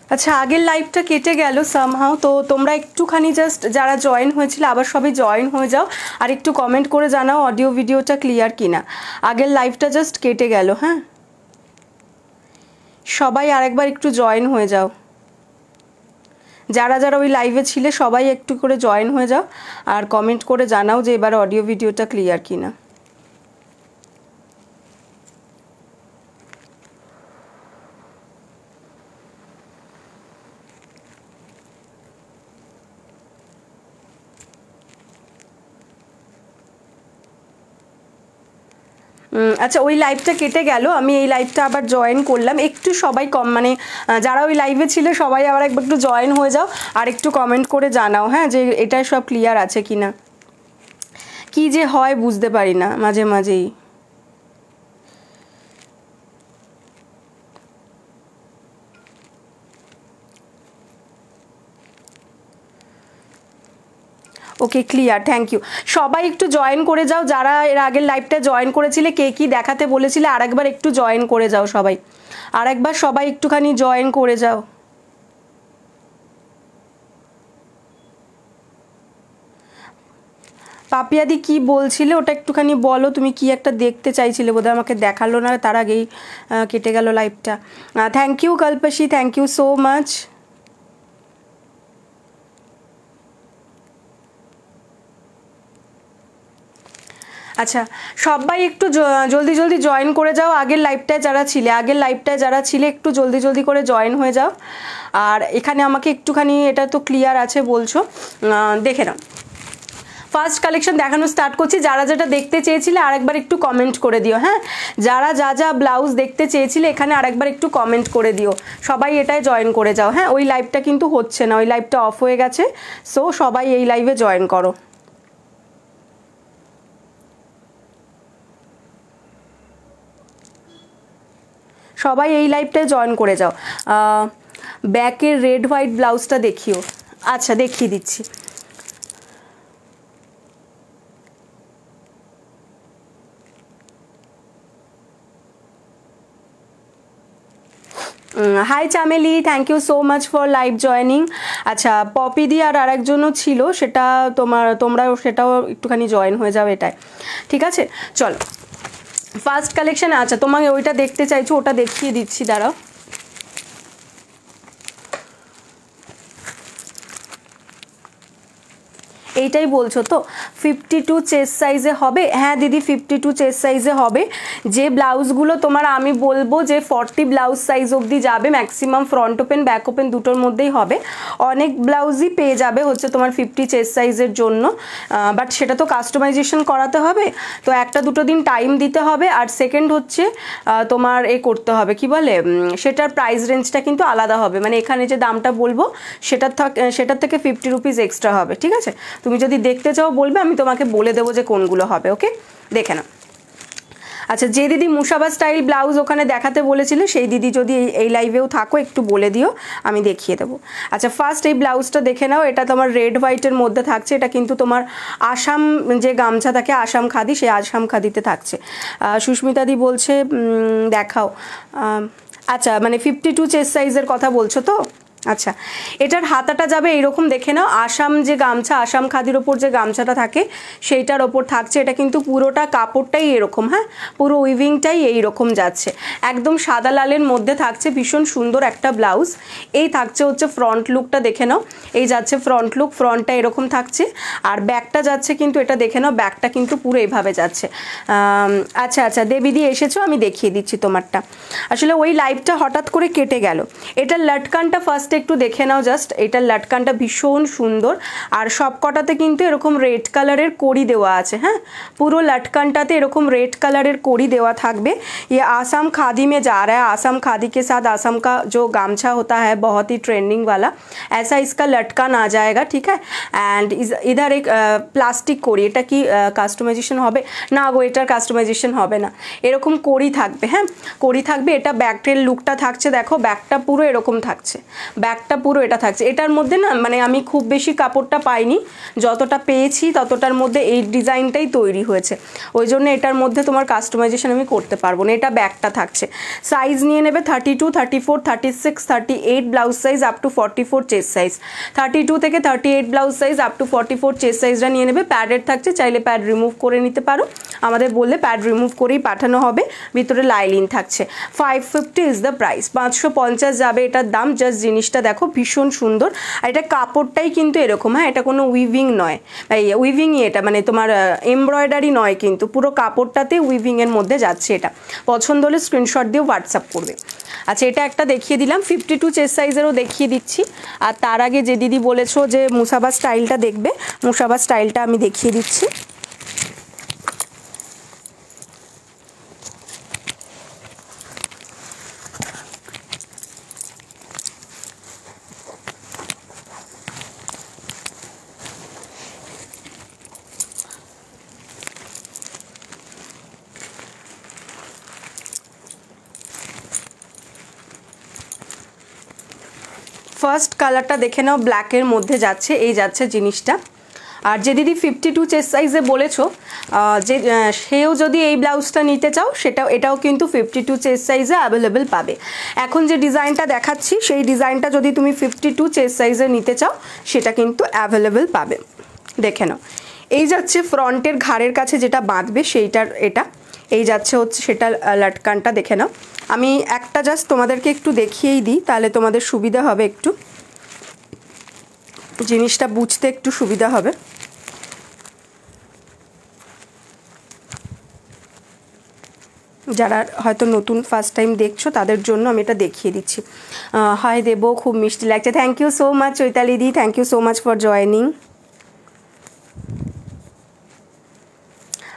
আচ্ছা, আগের লাইভটা কেটে গেল সামহাও, তো তোমরা একটুখানি জাস্ট যারা জয়েন হয়েছিল আবার সবাই জয়েন হয়ে যাও, আর একটু কমেন্ট করে জানাও অডিও ভিডিওটা ক্লিয়ার কিনা। আগের লাইভটা জাস্ট কেটে গেল। হ্যাঁ, সবাই আরেকবার একটু জয়েন হয়ে যাও, যারা যারা ওই লাইভে ছিলে সবাই একটু করে জয়েন হয়ে যাও আর কমেন্ট করে জানাও যে এবার অডিও ভিডিওটা ক্লিয়ার কিনা। আচ্ছা, ওই লাইভটা কেটে গেল, আমি এই লাইভটা আবার জয়েন করলাম। একটু সবাই মানে যারা ওই লাইভে ছিল সবাই আবার একবার একটু জয়েন হয়ে যাও আর একটু কমেন্ট করে জানাও, হ্যাঁ, যে এটা সব ক্লিয়ার আছে কিনা। কি যে হয় বুঝতে পারি না মাঝে মাঝেই। ওকে, ক্লিয়ার, থ্যাংক ইউ। সবাই একটু জয়েন করে যাও, যারা এর আগের লাইভটা জয়েন করেছিলে, কে কী দেখাতে বলেছিলে আরেকবার একটু জয়েন করে যাও সবাই, আরেকবার সবাই একটুখানি জয়েন করে যাও। পাপিয়াদি কি বলছিলে ওটা একটুখানি বলো, তুমি কি একটা দেখতে চাইছিলে বোধহয়, আমাকে দেখালো না, তার আগেই কেটে গেল লাইভটা। Thank you Kalpasi, thank you so much. আচ্ছা, সবাই একটু জলদি জলদি জয়েন করে যাও, আগের লাইভটায় যারা ছিলে একটু জলদি জলদি করে জয়েন হয়ে যাও। আর এখানে আমাকে একটুখানি, এটা তো ক্লিয়ার আছে বলছো, দেখে নাও। ফার্স্ট কালেকশন দেখানো স্টার্ট করছি। যারা যেটা দেখতে চেয়েছিলে আরেকবার একটু কমেন্ট করে দিও। হ্যাঁ, যারা যা যা ব্লাউজ দেখতে চেয়েছিলে এখানে আরেকবার একটু কমেন্ট করে দিও, সবাই এটাই জয়েন করে যাও। হ্যাঁ, ওই লাইভটা কিন্তু হচ্ছে না, ওই লাইভটা অফ হয়ে গেছে, সো সবাই এই লাইভে জয়েন করো। সবাই এই লাইভটায় জয়েন করে যাও। ব্যাকের রেড হোয়াইট ব্লাউজটা দেখিও। আচ্ছা, দেখিয়ে দিচ্ছি। Hi Chameli, thank you so much for live joining. আচ্ছা, পপিদি আর আরেকজনও ছিল, সেটা তোমরা সেটাও একটুখানি জয়েন হয়ে যাও এটাই, ঠিক আছে? চলো ফার্স্ট কালেকশন। আচ্ছা, তোমাকে ওইটা দেখতে চাইছো, ওটা দেখিয়ে দিচ্ছি, দাঁড়াও। এইটাই বলছো তো 52 চেস্ট সাইজে হবে? হ্যাঁ দিদি, 52 চেস্ট সাইজে হবে। যে ব্লাউজগুলো তোমার আমি বলবো যে 40 ব্লাউজ সাইজ অবধি যাবে maximum, front open back open দুটোর মধ্যেই হবে। অনেক ব্লাউজই পেয়ে যাবে হচ্ছে তোমার 50 চেস্ট সাইজের জন্য, বাট সেটা তো কাস্টমাইজেশন করাতে হবে, তো একটা দুটো দিন টাইম দিতে হবে। আর সেকেন্ড হচ্ছে তোমার করতে হবে, কি বলে, সেটার প্রাইস রেঞ্জটা কিন্তু আলাদা হবে, মানে এখানে যে দামটা বলবো সেটার থেকে 50 রুপিস এক্সট্রা হবে, ঠিক আছে? তুমি যদি দেখতে চাও বলবে, আমি তোমাকে বলে দেবো যে কোনগুলো হবে। ওকে, দেখে নাও। আচ্ছা, যে দিদি মুসাবা স্টাইল ব্লাউজ ওখানে দেখাতে বলেছিলে সেই দিদি যদি এই লাইভেও থাকো একটু বলে দিও, আমি দেখিয়ে দেবো। আচ্ছা, ফার্স্ট এই ব্লাউজটা দেখে নাও, এটা তোমার রেড হোয়াইটের মধ্যে থাকছে, এটা কিন্তু তোমার আসাম যে গামছা থাকে আসাম খাদি, সেই আসাম খাদিতে থাকছে। সুস্মিতাদি বলছে দেখাও। আচ্ছা, মানে 52 চেস্ট সাইজের কথা বলছো তো? আচ্ছা, এটার হাতাটা যাবে এইরকম, দেখে নাও। আসাম যে গামছা, আসাম খাদির ওপর যে গামছাটা থাকে সেইটার ওপর থাকছে, এটা কিন্তু পুরোটা কাপড়টাই এরকম, হ্যাঁ, পুরো উইভিংটাই এইরকম যাচ্ছে, একদম সাদা লালের মধ্যে থাকছে, ভীষণ সুন্দর একটা ব্লাউজ। এই থাকছে হচ্ছে ফ্রন্ট লুকটা, দেখে নাও, এই যাচ্ছে ফ্রন্ট লুক, ফ্রন্টটা এরকম থাকছে, আর ব্যাকটা যাচ্ছে কিন্তু এটা দেখে নাও, ব্যাকটা কিন্তু পুরো এইভাবে যাচ্ছে। আচ্ছা আচ্ছা, দেবীদি এসেছো, আমি দেখিয়ে দিচ্ছি তোমারটা। আসলে ওই লাইভটা হঠাৎ করে কেটে গেল। এটার লটকানটা ফার্স্ট একটু দেখে নাও জাস্ট, এটার লটকানটা ভীষণ সুন্দর, আর সব কটাতে কিন্তু এরকম রেড কালারের কড়ি দেওয়া আছে। হ্যাঁ, পুরো লটকানটাতে এরকম रेड कलर कोड़ी देवा थाकबे। ये आसाम खादी में जा रहा है। आसाम खादी के साथ आसाम का जो गामछा होता है बहुत ही ट्रेंडिंग वाला, ऐसा इसका लटकन आ जाएगा, ठीक है। एंड इधर एक प्लास्टिक कोड़ी, এটা কি কাস্টমাইজেশন হবে না গো, এটার কাস্টমাইজেশন হবে না, এরকম কোড়ি থাকবে। হ্যাঁ, কোড়ি থাকবে। এটা ব্যাকটের লুকটা থাকছে, দেখো ব্যাকটা পুরো এরকম থাকছে, ব্যাকটা পুরো এটা থাকছে। এটার মধ্যে না মানে আমি খুব বেশি কাপড়টা পাইনি, যতটা পেয়েছি ততটার মধ্যে এই ডিজাইনটাই তৈরি হয়েছে, ওই জন্য এটার মধ্যে তোমার কাস্টমাইজেশন আমি করতে পারবো না। এটা ব্যাকটা থাকছে। সাইজ নিয়ে নেবে 32, 34, 36, 38 blouse size up to 44 chest size. 32 থেকে 38 blouse size up to 44 chest সাইজটা নিয়ে নেবে। প্যাডের থাকছে, চাইলে প্যাড রিমুভ করে নিতে পারো, আমাদের বললে প্যাড রিমুভ করেই পাঠানো হবে। ভিতরে লাইলিন থাকছে। 550 ইজ দ্য প্রাইস, 550 যাবে এটার দাম। জাস্ট জিনিসটা দেখো ভীষণ সুন্দর, আর এটা কাপড়টাই কিন্তু এরকম, হ্যাঁ এটা কোনো উইভিং নয়, উইভিংই এটা মানে তোমার এমব্রয়ডারি নয়, কিন্তু পুরো কাপড়টাতে উইভিংয়ের মধ্যে যাচ্ছে। এটা পছন্দ হলে স্ক্রিনশট দিয়ে হোয়াটসঅ্যাপ করবে। আচ্ছা এটা একটা দেখিয়ে দিলাম, 52 চেস্ট সাইজেরও দেখিয়ে দিচ্ছি। আর তার আগে যে দিদি বলেছো যে মুসাবা স্টাইলটা দেখবে, মুসাবা স্টাইলটা আমি দেখিয়ে দিচ্ছি। ফার্স্ট কালারটা দেখে নাও, ব্ল্যাকের মধ্যে যাচ্ছে, এই যাচ্ছে জিনিসটা। আর যে দিদি 52 চেস্ট সাইজে বলেছো, যে সেও যদি এই ব্লাউজটা নিতে চাও এটাও কিন্তু 52 চেস্ট সাইজে অ্যাভেলেবেল পাবে। এখন যে ডিজাইনটা দেখাচ্ছি সেই ডিজাইনটা যদি তুমি 52 চেস্ট সাইজে নিতে চাও সেটা কিন্তু অ্যাভেলেবেল পাবে। দেখে নাও, এই যাচ্ছে ফ্রন্টের ঘাড়ের কাছে যেটা বাঁধবে সেইটার এটা, এই যাচ্ছে হচ্ছে সেটা লটকানটা। দেখে নাও, আমি একটা জাস্ট তোমাদেরকে একটু দেখিয়েই দিই, তাহলে তোমাদের সুবিধা হবে, একটু জিনিসটা বুঝতে একটু সুবিধা হবে। যারা হয়তো নতুন ফার্স্ট টাইম দেখছো তাদের জন্য আমি এটা দেখিয়ে দিচ্ছি। হাই দেবো, খুব মিষ্টি লাগছে, thank you so much Chaitali di, thank you so much for joining.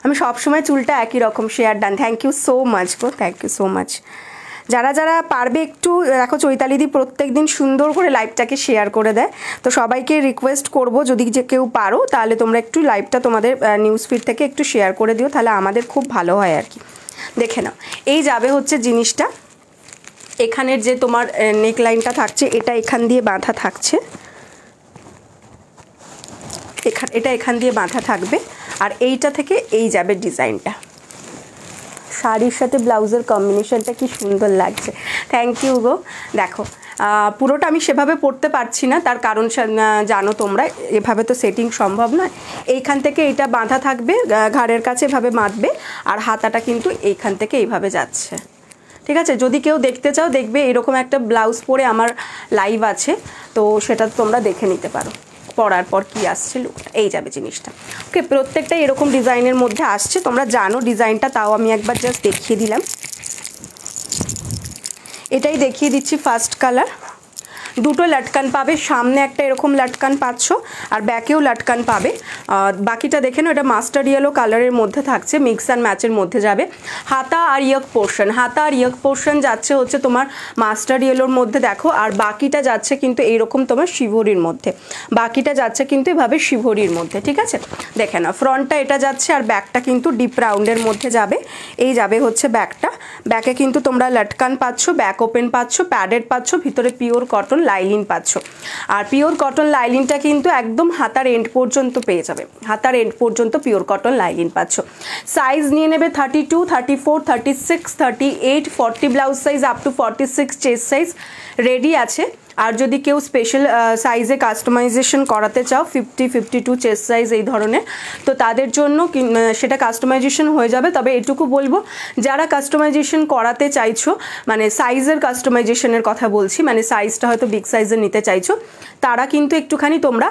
আমি সবসময় চুলটা একই রকম, share done, thank you so much গো, থ্যাংক ইউ সো মাচ। যারা যারা পারবে একটু দেখো, চৈতালিদি প্রত্যেক দিন সুন্দর করে লাইভটাকে শেয়ার করে দেয়, তো সবাইকে রিকোয়েস্ট করব যদি যে কেউ পারো তাহলে তোমরা একটু লাইভটা তোমাদের নিউজ ফিড থেকে একটু শেয়ার করে দিও, তাহলে আমাদের খুব ভালো হয় আর কি। দেখে নাও, এই যাবে হচ্ছে জিনিসটা, এখানের যে তোমার নেক লাইনটা থাকছে এটা এখান দিয়ে বাঁধা থাকছে, এটা এখান দিয়ে বাঁধা থাকবে, আর এইটা থেকে এই যাবে ডিজাইনটা। শাড়ির সাথে ব্লাউজের কম্বিনেশনটা কি সুন্দর লাগছে, থ্যাংক ইউ গো। দেখো পুরোটা আমি সেভাবে পরতে পারছি না, তার কারণ জানো তোমরা, এভাবে তো সেটিং সম্ভব নয়। এইখান থেকে এটা বাঁধা থাকবে, ঘাড়ের কাছে এভাবে বাঁধবে, আর হাতাটা কিন্তু এইখান থেকে এইভাবে যাচ্ছে, ঠিক আছে। যদি কেউ দেখতে চাও দেখবে, এরকম একটা ব্লাউজ পরে আমার লাইভ আছে, তো সেটা তোমরা দেখে নিতে পারো পরার পর কি আসছে লুকটা, এই যাবে জিনিসটা। ওকে, প্রত্যেকটাই এরকম ডিজাইনের মধ্যে আসছে, তোমরা জানো ডিজাইনটা, তাও আমি একবার জাস্ট দেখিয়ে দিলাম। এটাই দেখিয়ে দিচ্ছি ফার্স্ট কালার। দুটো লটকান পাবে, সামনে একটা এরকম লটকান পাচ্ছ আর ব্যাকেও লটকান পাবে। বাকিটা দেখে নাও, এটা মাস্টার ইয়েলো কালারের মধ্যে থাকছে, মিক্স অ্যান্ড ম্যাচের মধ্যে যাবে। হাতা আর ইয়ক পোর্শন, হাতা আর ইয়ক পোর্শন যাচ্ছে হচ্ছে তোমার মাস্টার ইয়েলোর মধ্যে দেখো, আর বাকিটা যাচ্ছে কিন্তু এইরকম তোমার শিভরির মধ্যে, বাকিটা যাচ্ছে কিন্তু এভাবে শিভরির মধ্যে, ঠিক আছে। দেখে নাও, ফ্রন্টটা এটা যাচ্ছে আর ব্যাকটা কিন্তু ডিপ রাউন্ডের মধ্যে যাবে, এই যাবে হচ্ছে ব্যাকটা। ব্যাকে কিন্তু তোমরা লটকান পাচ্ছ, ব্যাক ওপেন পাচ্ছ, প্যাডেড পাচ্ছ, ভিতরে পিওর কটন লাইলিন পাচ্ছ। আর পিওর কটন লাইলিনটা কিন্তু একদম হাতার এন্ড পর্যন্ত পেয়ে যাবে, হাতার এন্ড পর্যন্ত পিওর কটন লাইলিন পাচ্ছ। সাইজ নিয়ে নেবে 32, 34, 36, 38, 40 blouse size up to 46 chest size ready আছে। আর যদি কেউ স্পেশাল সাইজে কাস্টমাইজেশন করাতে চাও 50, 52 চেস্ট সাইজ এই ধরনের, তো তাদের জন্য সেটা কাস্টমাইজেশন হয়ে যাবে। তবে এটুকু বলবো, যারা কাস্টমাইজেশন করাতে চাইছো, মানে সাইজের কাস্টমাইজেশনের কথা বলছি, মানে সাইজটা হয়তো বিগ সাইজের নিতে চাইছো, তারা কিন্তু একটুখানি তোমরা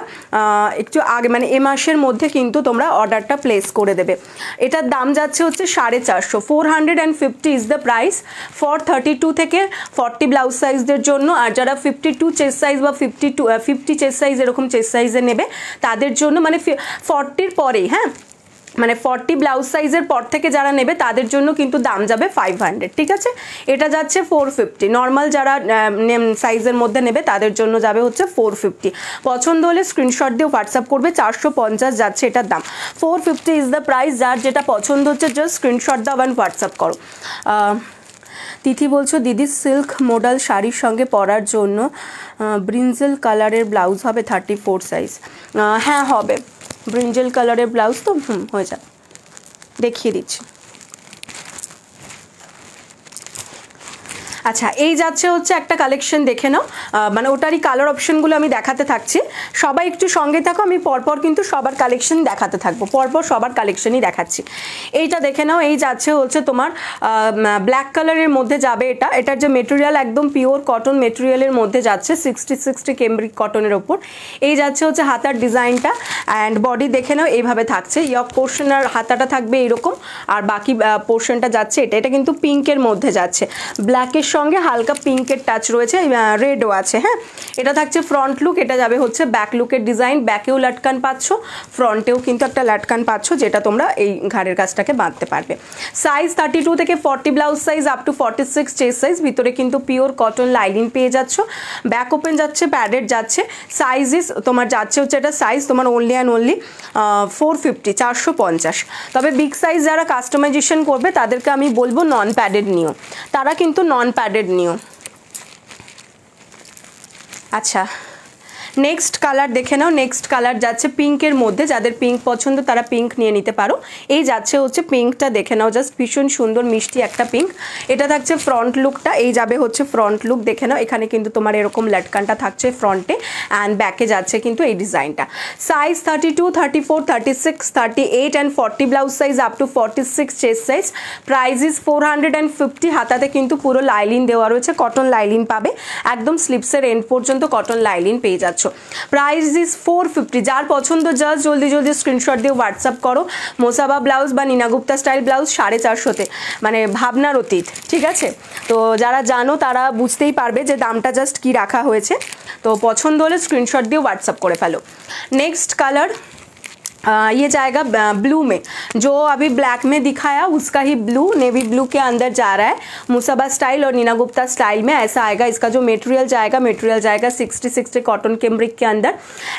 একটু আগে মানে এ মাসের মধ্যে কিন্তু তোমরা অর্ডারটা প্লেস করে দেবে। এটার দাম যাচ্ছে হচ্ছে 450, 450 ইজ দ্য প্রাইস ফর 32 থেকে 40 ব্লাউজ সাইজদের জন্য। আর যারা 52 চেস্ট সাইজ বা 50 চেস্ট সাইজ এরকম চেস্ট সাইজে নেবে তাদের জন্য, মানে 40-র পরেই, হ্যাঁ মানে 40 ব্লাউজ সাইজের পর থেকে যারা নেবে তাদের জন্য কিন্তু দাম যাবে 500, ঠিক আছে। এটা যাচ্ছে 450, নর্মাল যারা সাইজের মধ্যে নেবে তাদের জন্য যাবে হচ্ছে 450। পছন্দ হলে স্ক্রিনশট দিয়ে হোয়াটসঅ্যাপ করবে, 450 যাচ্ছে এটার দাম, 450 ইজ দ্য প্রাইস। যার যেটা পছন্দ হচ্ছে জাস্ট স্ক্রিনশট দাও এবং হোয়াটসঅ্যাপ করো। তিথি বলছো দিদি সিল্ক মডেল শাড়ির সঙ্গে পরার জন্য ব্রিঞ্জেল কালারের ব্লাউজ হবে 34 সাইজ। হ্যাঁ হবে, ব্রিঞ্জেল কালারের ব্লাউজ তো হয়ে যাবে, দেখিয়ে দিচ্ছি। আচ্ছা এই যাচ্ছে হচ্ছে একটা কালেকশন, দেখে নাও, মানে ওটারই কালার অপশনগুলো আমি দেখাতে থাকছি, সবাই একটু সঙ্গে থাকো, আমি পরপর কিন্তু সবার কালেকশন দেখাতে থাকবো, পরপর সবার কালেকশনই দেখাচ্ছি। এইটা দেখে নাও, এই যাচ্ছে হচ্ছে তোমার ব্ল্যাক কালারের মধ্যে যাবে, এটার যে মেটেরিয়াল একদম পিওর কটন মেটেরিয়ালের মধ্যে যাচ্ছে, 60 ক্যামব্রিক কটনের ওপর। এই যাচ্ছে হচ্ছে হাতার ডিজাইনটা, অ্যান্ড বডি দেখে নাও এইভাবে থাকছে, ইয়ক পোর্শন আর হাতাটা থাকবে এইরকম, আর বাকি পোর্শনটা যাচ্ছে এটা কিন্তু পিঙ্কের মধ্যে যাচ্ছে, ব্ল্যাকের সঙ্গে হালকা পিঙ্কের টাচ রয়েছে, রেডও আছে। হ্যাঁ, এটা থাকছে ফ্রন্ট লুক, এটা যাবে হচ্ছে ব্যাক লুকের ডিজাইন, ব্যাকেও লাটকান পাচ্ছ, ফ্রন্টেও কিন্তু একটা লাটকান পাচ্ছ, যেটা তোমরা এই ঘাড়ের কাজটাকে বাঁধতে পারবে। সাইজ 32 থেকে 40 blouse size up to 46 chest size, ভিতরে কিন্তু পিওর কটন লাইনিং পেয়ে যাচ্ছ, ব্যাক ওপেন যাচ্ছে, প্যাডেড যাচ্ছে, সাইজ ইস তোমার যাচ্ছে হচ্ছে এটা সাইজ তোমার অনলি অ্যান্ড অনলি 450 450। তবে বিগ সাইজ যারা কাস্টমাইজেশন করবে তাদেরকে আমি বলবো নন প্যাডেড নিও, তারা কিন্তু নন প্যাডেড নিও। আচ্ছা নেক্সট কালার দেখে নাও, নেক্সট কালার যাচ্ছে পিঙ্কের মধ্যে, যাদের পিঙ্ক পছন্দ তারা পিঙ্ক নিয়ে নিতে পারো। এই যাচ্ছে হচ্ছে পিঙ্কটা দেখে নাও, জাস্ট ভীষণ সুন্দর মিষ্টি একটা পিঙ্ক। এটা থাকছে ফ্রন্ট লুকটা, এই যাবে হচ্ছে ফ্রন্ট লুক দেখে নাও, এখানে কিন্তু তোমার এরকম লটকানটা থাকছে ফ্রন্টে, অ্যান্ড ব্যাকে যাচ্ছে কিন্তু এই ডিজাইনটা। Size 32, 34, 36, 38 and 40 blouse size up to 46 chest size. Price is 450। হাতাতে কিন্তু পুরো লাইলিন দেওয়া রয়েছে, কটন লাইলিন পাবে, একদম স্লিপসের এন্ড পর্যন্ত কটন লাইলিন পেয়ে যাচ্ছ। Price is 450। যার পছন্দ জাস্ট জলদি জলদি স্ক্রিনশট দিয়ে হোয়াটসঅ্যাপ করো। মোসাবা ব্লাউজ বা নীনা গুপ্তা স্টাইল ব্লাউজ 450-তে, মানে ভাবনার অতীত, ঠিক আছে? তো যারা জানো তারা বুঝতেই পারবে যে দামটা জাস্ট কি রাখা হয়েছে। তো পছন্দ হলে স্ক্রিনশট দিয়ে হোয়াটসঅ্যাপ করে ফেলো। नेक्स्ट कलर ये जाएगा ब्लू में, जो अभी ब्लैक में दिखाया उसका ही ब्लू, नेवी ब्लू के अंदर जा रहा है। मुसाबा स्टाइल और नीना गुप्ता स्टाइल में ऐसा आएगा। इसका जो मटेरियल जाएगा 60 कॉटन कैम्ब्रिक के अंदर,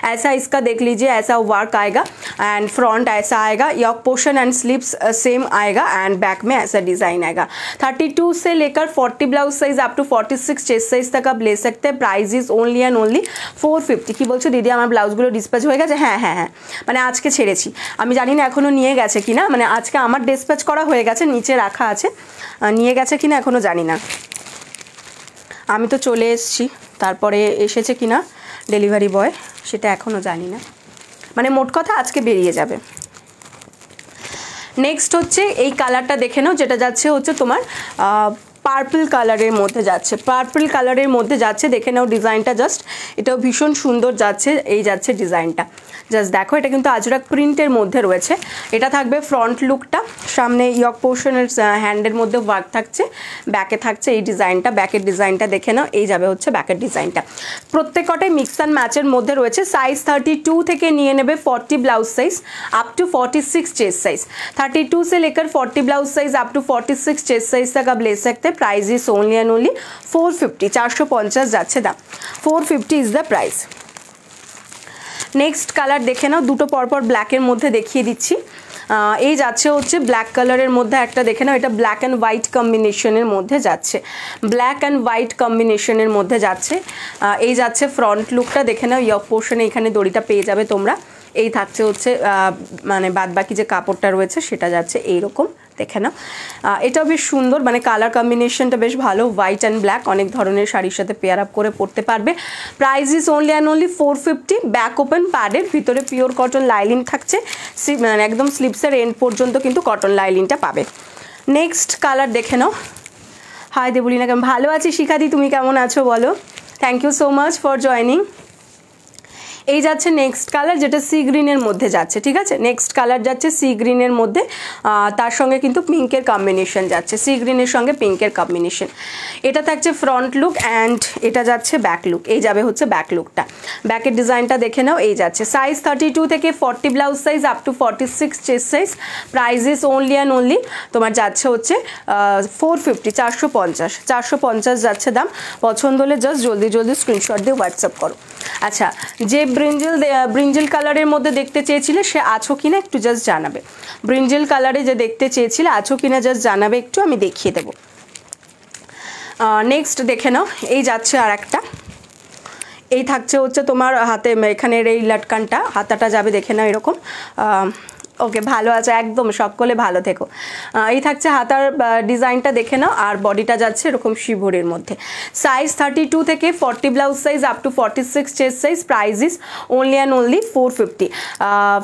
ऐसा इसका देख लीजिए, ऐसा वर्क आएगा, एंड फ्रंट ऐसा आएगा, yoke portion and sleeves same आएगा, एंड बैक में ऐसा डिज़ाइन आएगा। 32 से लेकर 40 blouse size up to 46 chest size तक आप ले सकते हैं। Price is only and only 450। কি বলছো দিদি আমার ব্লাউজগুলো ডিসপ্যাচ হয়ে গেছে? হ্যাঁ হ্যাঁ হ্যাঁ, মানে আজকে ছেড়েছি, আমি জানি না এখনও নিয়ে গেছে কিনা, মানে আজকে আমার ডিসপ্যাচ করা হয়ে গেছে, নিচে রাখা আছে, নিয়ে গেছে কিনা এখনও জানি না। আমি তো চলে এসেছি, তারপরে এসেছে কিনা ডেলিভারি বয় সেটা এখনও জানি না, মানে মোট কথা আজকে বেরিয়ে যাবে। নেক্সট হচ্ছে এই কালারটা দেখে নাও, যেটা যাচ্ছে হচ্ছে তোমার পার্পল কালারের মধ্যে যাচ্ছে, পার্পল কালারের মধ্যে যাচ্ছে, দেখে নাও ডিজাইনটা, জাস্ট এটাও ভীষণ সুন্দর যাচ্ছে। এই যাচ্ছে ডিজাইনটা, জাস্ট দেখো, এটা কিন্তু আজরাক প্রিন্টের মধ্যে রয়েছে। এটা থাকবে ফ্রন্ট লুকটা, সামনে ইয়ক পোর্শনের হ্যান্ডের মধ্যে ওয়ার্ক থাকছে, ব্যাকে থাকছে এই ডিজাইনটা, ব্যাকের ডিজাইনটা দেখে নাও, এই যাবে হচ্ছে ব্যাকের ডিজাইনটা। প্রত্যেকটাই মিক্স অ্যান্ড ম্যাচের মধ্যে রয়েছে। সাইজ 32 থেকে নিয়ে নেবে 40 blouse size up to 46 chest size. 32 से लेकर 40 blouse size up to 46 chest size तक आप ले सकते हैं। Price is only and only 450, 450 যাচ্ছে দাম, 450 is the price. Next colour দেখে নাও, দুটো পরপর ব্ল্যাকের মধ্যে দেখিয়ে দিচ্ছি। এই যাচ্ছে হচ্ছে ব্ল্যাক কালারের মধ্যে একটা দেখে নাও, এটা ব্ল্যাক অ্যান্ড হোয়াইট কম্বিনেশনের মধ্যে যাচ্ছে, ব্ল্যাক অ্যান্ড হোয়াইট কম্বিনেশনের মধ্যে যাচ্ছে। এই যাচ্ছে ফ্রন্ট লুকটা দেখে নাও, ইয়ক পোর্শনে এখানে দড়িটা পেয়ে যাবে তোমরা। এই থাকছে হচ্ছে মানে বাদ বাকি যে কাপড়টা রয়েছে সেটা যাচ্ছে এইরকম, দেখে নাও। এটাও বেশ সুন্দর, মানে কালার কম্বিনেশনটা বেশ ভালো, হোয়াইট অ্যান্ড ব্ল্যাক, অনেক ধরনের শাড়ির সাথে পেয়ার আপ করে পরতে পারবে। Price is only and only 450। Back open প্যাডের, ভিতরে পিওর কটন লাইলিন থাকছে, মানে একদম স্লিপসের এন্ড পর্যন্ত কিন্তু কটন লাইলিনটা পাবে। নেক্সট কালার দেখে নাও। হাই দেবলিনা, কেমন? ভালো আছি শিখাদি, তুমি কেমন আছো বলো? Thank you so much for joining. এই যাচ্ছে নেক্সট কালার, যেটা সি গ্রিনের মধ্যে যাচ্ছে, ঠিক আছে? নেক্সট কালার যাচ্ছে সি গ্রিনের মধ্যে, তার সঙ্গে কিন্তু পিঙ্কের কম্বিনেশন যাচ্ছে, সি গ্রিনের সঙ্গে পিঙ্কের কম্বিনেশন। এটা থাকছে ফ্রন্ট লুক, অ্যান্ড এটা যাচ্ছে ব্যাক লুক, এই যাবে হচ্ছে ব্যাক লুকটা। ব্যাকের ডিজাইনটা দেখে নাও, এই যাচ্ছে। সাইজ 32 থেকে 40 blouse size up to 46 chest size. Price is only and only তোমার যাচ্ছে হচ্ছে 450, 450, 450 যাচ্ছে দাম। পছন্দ হলে জাস্ট জলদি জলদি স্ক্রিনশট দিয়ে হোয়াটসঅ্যাপ করো। আচ্ছা, যে ব্রিঞ্জেল কালারের মধ্যে দেখতে চেয়েছিলে সে আছো কিনা একটু জাস্ট জানাবে। ব্রিঞ্জেল কালারে যে দেখতে চেয়েছিলে আছো কিনা জাস্ট জানাবে, একটু আমি দেখিয়ে দেবো। নেক্সট দেখে নাও, এই যাচ্ছে আর একটা, এই থাকছে হচ্ছে তোমার হাতে এখানের এই লটকানটা, হাতাটা যাবে দেখে নাও এরকম। ওকে, ভালো আছে একদম, সকলে ভালো থেকো। এই থাকছে হাতার ডিজাইনটা দেখে নাও, আর বডিটা যাচ্ছে এরকম শিভরের মধ্যে। সাইজ 32 থেকে 40 blouse size up to 46 chest size, price is only and only 450।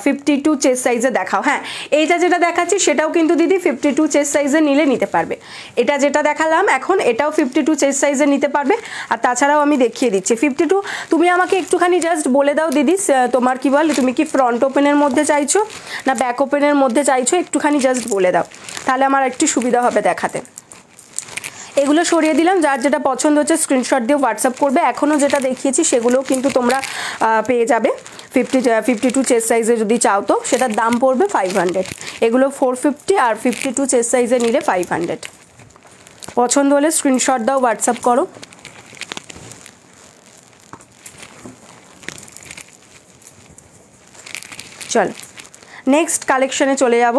52 chest সাইজে দেখাও। হ্যাঁ, এইটা যেটা দেখাচ্ছি সেটাও কিন্তু দিদি 52 চেস্ট সাইজে নিলে নিতে পারবে। এটা যেটা দেখালাম এখন, এটাও 52 চেস্ট সাইজে নিতে পারবে। আর তাছাড়াও আমি দেখিয়ে দিচ্ছি 52। তুমি আমাকে একটুখানি জাস্ট বলে দাও দিদি, তোমার কি বলে, তুমি কি ফ্রন্ট ওপেনের মধ্যে চাইছো না ব্যাক ওপেনের মধ্যে চাইছো, একটুখানি জাস্ট বলে দাও, তাহলে আমার একটু সুবিধা হবে দেখাতে। এগুলো সরিয়ে দিলাম, যার যেটা পছন্দ হচ্ছে স্ক্রিনশট দিয়ে হোয়াটসঅ্যাপ করবে। এখনও যেটা দেখিয়েছি সেগুলোও কিন্তু তোমরা পেয়ে যাবে 52 চেস্ট সাইজে যদি চাও, তো সেটার দাম পড়বে 500। এগুলো 450, আর 52 চেস্ট সাইজে নিলে 500। পছন্দ হলে স্ক্রিনশট দাও, হোয়াটসঅ্যাপ করো। চলো নেক্সট কালেকশনে চলে যাব।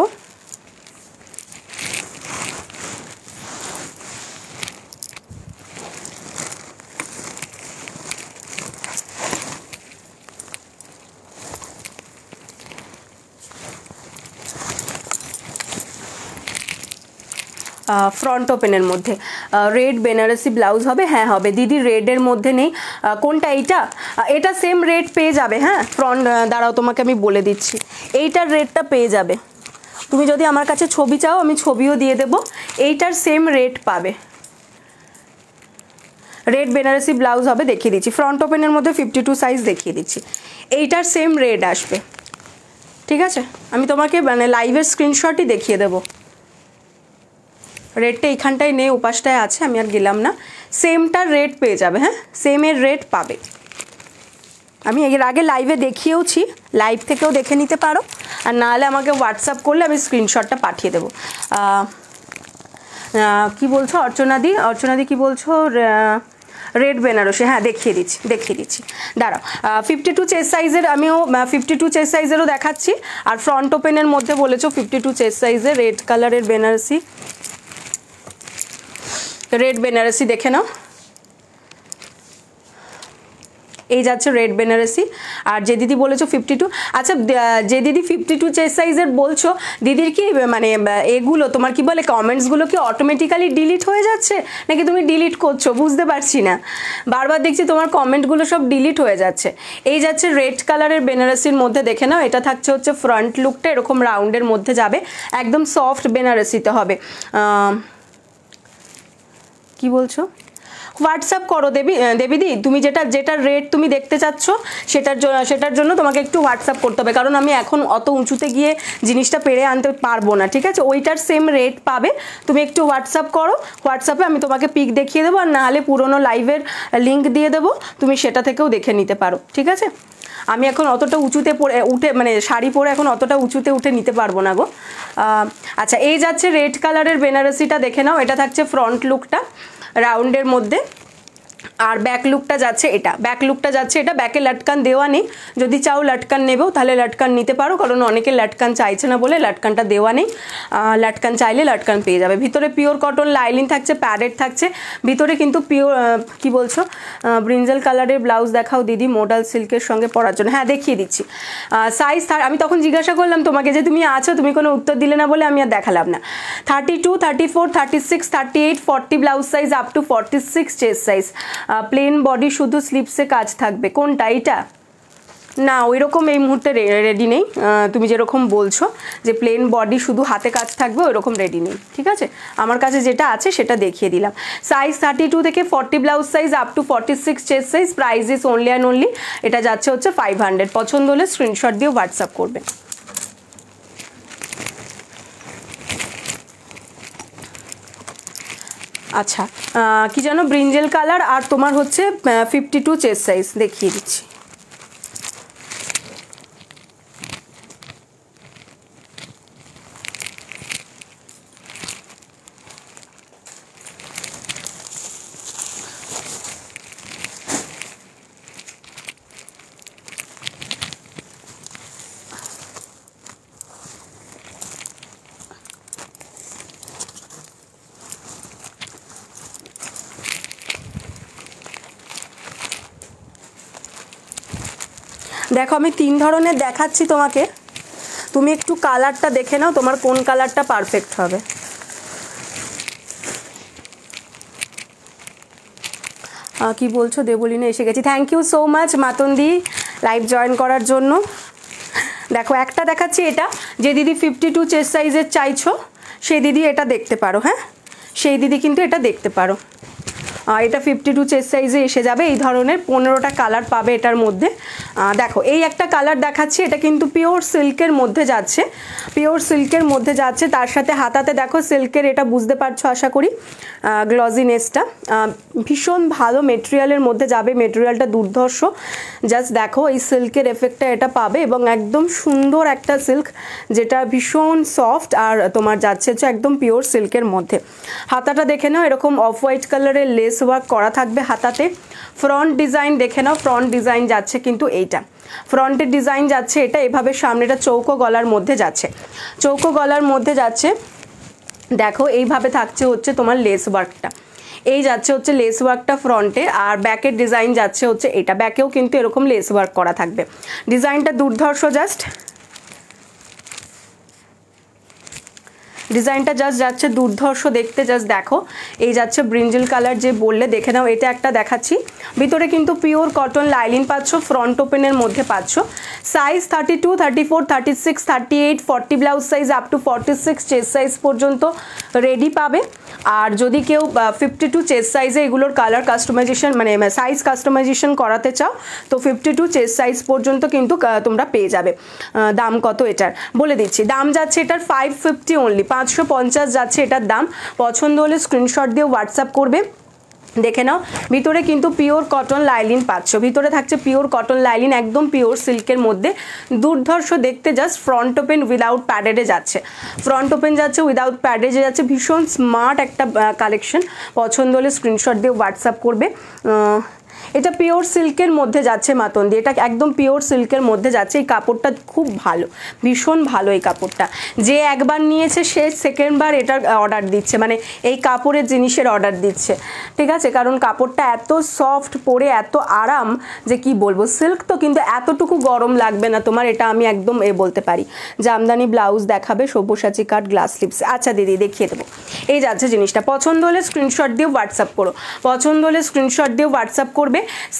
ফ্রন্ট ওপেনের মধ্যে রেড বেনারসি ব্লাউজ হবে। হ্যাঁ হবে দিদি, রেডের মধ্যে নেই। কোনটা? এইটা? এটা সেম রেড পেয়ে যাবে। হ্যাঁ, ফ্রন্ট দাঁড়াও তোমাকে আমি বলে দিচ্ছি, এইটার রেডটা পেয়ে যাবে। তুমি যদি আমার কাছে ছবি চাও আমি ছবিও দিয়ে দেবো, এইটার সেম রেড পাবে। রেড বেনারসি ব্লাউজ হবে, দেখিয়ে দিচ্ছি। ফ্রন্ট ওপেনের মধ্যে 52 সাইজ দেখিয়ে দিচ্ছি, এইটার সেম রেড আসবে। ঠিক আছে, আমি তোমাকে মানে লাইভের স্ক্রিনশটই দেখিয়ে দেবো। রেডটা এইখানটায় নেই, উপাসটায় আছে, আমি আর গেলাম না। সেমটার রেড পেয়ে যাবে। হ্যাঁ, সেমের রেড পাবে। আমি এর আগে লাইভে দেখিয়েওছি, লাইভ থেকেও দেখে নিতে পারো, আর নাহলে আমাকে হোয়াটসঅ্যাপ করলে আমি স্ক্রিনশটটা পাঠিয়ে দেবো। কি বলছো অর্চনাদি? অর্চনাদি কি বলছো? রেড বেনারসি, হ্যাঁ দেখিয়ে দিচ্ছি দাঁড়াও। 52 চেস্ট সাইজের আমিও 52 চেস্ট সাইজেরও দেখাচ্ছি, আর ফ্রন্ট ওপেনের মধ্যে বলেছো 52 চেস্ট সাইজের রেড কালারের বেনারসি। রেড বেনারসি দেখে নাও, এই যাচ্ছে রেড বেনারসি। আর যে দিদি বলেছো 52, আচ্ছা যে দিদি 52 চেস্ট সাইজের বলছো, দিদির কি মানে এগুলো তোমার কি বলে কমেন্টসগুলো কি অটোমেটিক্যালি ডিলিট হয়ে যাচ্ছে নাকি তুমি ডিলিট করছো? বুঝতে পারছি না, বারবার দেখছি তোমার কমেন্টগুলো সব ডিলিট হয়ে যাচ্ছে। এই যাচ্ছে রেড কালারের বেনারসির মধ্যে দেখে নাও, এটা থাকছে হচ্ছে ফ্রন্ট লুকটা এরকম রাউন্ডের মধ্যে যাবে, একদম সফট বেনারসিতে হবে। কি বলছো? হোয়াটসঅ্যাপ করো দেবীদি, তুমি যেটা রেট তুমি দেখতে চাচ্ছ সেটার জন্য তোমাকে একটু হোয়াটসঅ্যাপ করতে হবে, কারণ আমি এখন অত উঁচুতে গিয়ে জিনিসটা পেরে আনতে পারবো না। ঠিক আছে, ওইটার সেম রেট পাবে, তুমি একটু হোয়াটসঅ্যাপ করো। হোয়াটসঅ্যাপে আমি তোমাকে পিক দেখিয়ে দেবো, আর নাহলে পুরোনো লাইভের লিঙ্ক দিয়ে দেবো, তুমি সেটা থেকেও দেখে নিতে পারো। ঠিক আছে, আমি এখন অতটা উঁচুতে উঠে মানে শাড়ি পরে এখন অতটা উঁচুতে উঠে নিতে পারবো না গো। আচ্ছা, এই যাচ্ছে রেড কালারের বেনারসিটা দেখে নাও, এটা থাকছে ফ্রন্ট লুকটা রাউন্ডের মধ্যে, আর ব্যাক লুকটা যাচ্ছে এটা। ব্যাকে লটকান দেওয়া নেই, যদি চাও লটকান নেবেও তাহলে লটকান নিতে পারো, কারণ অনেকে লটকান চাইছে না বলে লটকানটা দেওয়া নেই। লটকান চাইলে লটকান পেয়ে যাবে। ভিতরে পিওর কটন লাইলিন থাকছে, প্যাডেড থাকছে ভিতরে, কিন্তু পিওর কি বলছো ব্রিঞ্জাল কালারের ব্লাউজ দেখাও দিদি মোডাল সিল্কের সঙ্গে পরার জন্য। হ্যাঁ দেখিয়ে দিচ্ছি। সাইজ আমি তখন জিজ্ঞাসা করলাম তোমাকে যে তুমি আছো, তুমি কোনো উত্তর দিলে না বলে আমি আর দেখালাম না। 32, 34, 36, 38, 40 blouse size up to 46 chest size. Plane body, শুধু স্লিপসে কাজ থাকবে। কোনটা? এইটা? না ওই রকম এই মুহূর্তে রেডি নেই, তুমি যেরকম বলছো যে প্লেন বডি শুধু হাতে কাজ থাকবে, ওই রকম রেডি নেই। ঠিক আছে, আমার কাছে যেটা আছে সেটা দেখিয়ে দিলাম। সাইজ 32 থেকে 40 blouse size up to 46 chest size, price is only and only, এটা যাচ্ছে হচ্ছে 500। পছন্দ হলে স্ক্রিনশট দিয়ে হোয়াটসঅ্যাপ করবে। আচ্ছা, কি জানো ব্রিঞ্জেল কালার, আর তোমার হচ্ছে 52 চেস্ট সাইজ দেখিয়ে দিচ্ছি। দেখো আমি 3 ধরনের দেখাচ্ছি তোমাকে, তুমি একটু কালারটা দেখে নাও তোমার কোন কালারটা পারফেক্ট হবে। কি বলছো দেবলিনা এসে গেছি, thank you so much Matandi live join করার জন্য। দেখো একটা দেখাচ্ছি, এটা যে দিদি 52 চেস্ট সাইজের চাইছো সেই দিদি এটা দেখতে পারো, হ্যাঁ সেই দিদি কিন্তু এটা দেখতে পারো। এটা 52 চেস্ট সাইজে এসে যাবে, এই ধরনের 15টা কালার পাবে এটার মধ্যে। দেখো এই একটা কালার দেখাচ্ছি, এটা কিন্তু পিওর সিল্কের মধ্যে যাচ্ছে, পিওর সিল্কের মধ্যে যাচ্ছে, তার সাথে হাতাতে দেখো সিল্কের, এটা বুঝতে পারছো আশা করি গ্লজিনেসটা, ভীষণ ভালো মেটেরিয়ালের মধ্যে যাবে, মেটেরিয়ালটা দুর্ধর্ষ, জাস্ট দেখো এই সিল্কের এফেক্টটা এটা পাবে এবং একদম সুন্দর একটা সিল্ক যেটা ভীষণ সফট আর তোমার যাচ্ছে হচ্ছে একদম পিওর সিল্কের মধ্যে। হাতাটা দেখে নাও এরকম অফ হোয়াইট কালারের লেস ওয়ার্ক করা থাকবে হাতাতে। ফ্রন্ট ডিজাইন দেখে নাও, ফ্রন্ট ডিজাইন যাচ্ছে কিন্তু এইটা, ফ্রন্টের ডিজাইন যাচ্ছে এটা এভাবে, সামনেটা চৌকো গলার মধ্যে যাচ্ছে, চৌকো গলার মধ্যে যাচ্ছে। দেখো এইভাবে থাকছে হচ্ছে তোমার লেস ওয়ার্কটা, এই যাচ্ছে হচ্ছে লেস ওয়ার্কটা ফ্রন্টে, আর ব্যাকের ডিজাইন যাচ্ছে হচ্ছে এটা, ব্যাকেও কিন্তু এরকম লেস ওয়ার্ক করা থাকবে, ডিজাইনটা দুর্ধর্ষ, জাস্ট ডিজাইনটা জাস্ট যাচ্ছে দুর্ধর্ষ দেখতে, জাস্ট দেখো এই যাচ্ছে ব্রিঞ্জল কালার যে বললে, দেখে নাও এটা একটা দেখাচ্ছি, ভিতরে কিন্তু পিওর কটন লাইলিন পাচ্ছ, ফ্রন্ট ওপেনের মধ্যে পাচ্ছ, size 32, 34, 36, 38, 40 blouse size up to 46 chest size পর্যন্ত রেডি পাবে। আর যদি কেউ 52 চেস্ট সাইজে এগুলোর কালার কাস্টমাইজেশন মানে সাইজ কাস্টমাইজেশন করাতে চাও তো 52 চেস্ট সাইজ পর্যন্ত কিন্তু তোমরা পেয়ে যাবে। দাম কত এটার বলে দিচ্ছি, দাম যাচ্ছে এটার 550 অনলি, 550 যাচ্ছে এটার দাম। পছন্দ হলে স্ক্রিনশট দিয়ে হোয়াটসঅ্যাপ করবে, দেখে নাও ভিতরে কিন্তু পিওর কটন লাইলিন পাচ্ছ, ভিতরে থাকছে পিওর কটন লাইলিন একদম পিওর সিল্কের মধ্যে, দুর্ধর্ষ দেখতে, জাস্ট ফ্রন্ট ওপেন উইদাউট প্যাডেডে যাচ্ছে, ফ্রন্ট ওপেন যাচ্ছে উইদাউট প্যাডেজে যাচ্ছে, ভীষণ স্মার্ট একটা কালেকশন। পছন্দ হলে স্ক্রিনশট দিয়ে হোয়াটসঅ্যাপ করবে। এটা পিওর সিল্কের মধ্যে যাচ্ছে মাতন্দি, এটা একদম পিওর সিল্কের মধ্যে যাচ্ছে, এই কাপড়টা খুব ভালো, ভীষণ ভালো এই কাপড়টা, যে একবার নিয়েছে সে সেকেন্ডবার এটার অর্ডার দিচ্ছে, মানে এই কাপড়ের জিনিসের অর্ডার দিচ্ছে, ঠিক আছে, কারণ কাপড়টা এত সফট, পরে এত আরাম যে কি বলবো, সিল্ক তো কিন্তু এতটুকু গরম লাগবে না তোমার, এটা আমি একদম বলতে পারি। জামদানি ব্লাউজ দেখাবে, সব্যসাচী কাট গ্লাস লিপস, আচ্ছা দিদি দেখিয়ে দেবো, এই যাচ্ছে জিনিসটা। পছন্দ হলে স্ক্রিনশট দিয়ে হোয়াটসঅ্যাপ করো, পছন্দ হলে স্ক্রিনশট দিয়ে হোয়াটসঅ্যাপ করবে।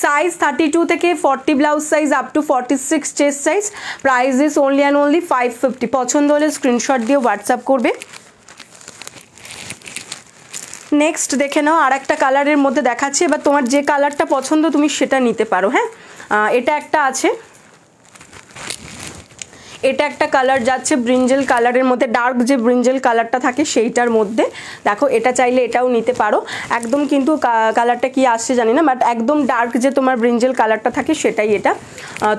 সাইজ 32 থেকে 40 blouse size up to 46 chest size, price is only and only 550। পছন্দ হলে স্ক্রিনশট দিয়ে হোয়াটসঅ্যাপ করবে। নেক্সট দেখে নাও আর একটা কালারের মধ্যে দেখাচ্ছি, এবার তোমার যে কালারটা পছন্দ তুমি সেটা নিতে পারো, হ্যাঁ এটা একটা আছে, এটা একটা কালার যাচ্ছে ব্রিঞ্জেল কালারের মধ্যে, ডার্ক যে ব্রিঞ্জেল কালারটা থাকে সেইটার মধ্যে, দেখো এটা চাইলে এটাও নিতে পারো, একদম কিন্তু কালারটা কি আসছে জানি না, বাট একদম ডার্ক যে তোমার ব্রিঞ্জেল কালারটা থাকে সেটাই এটা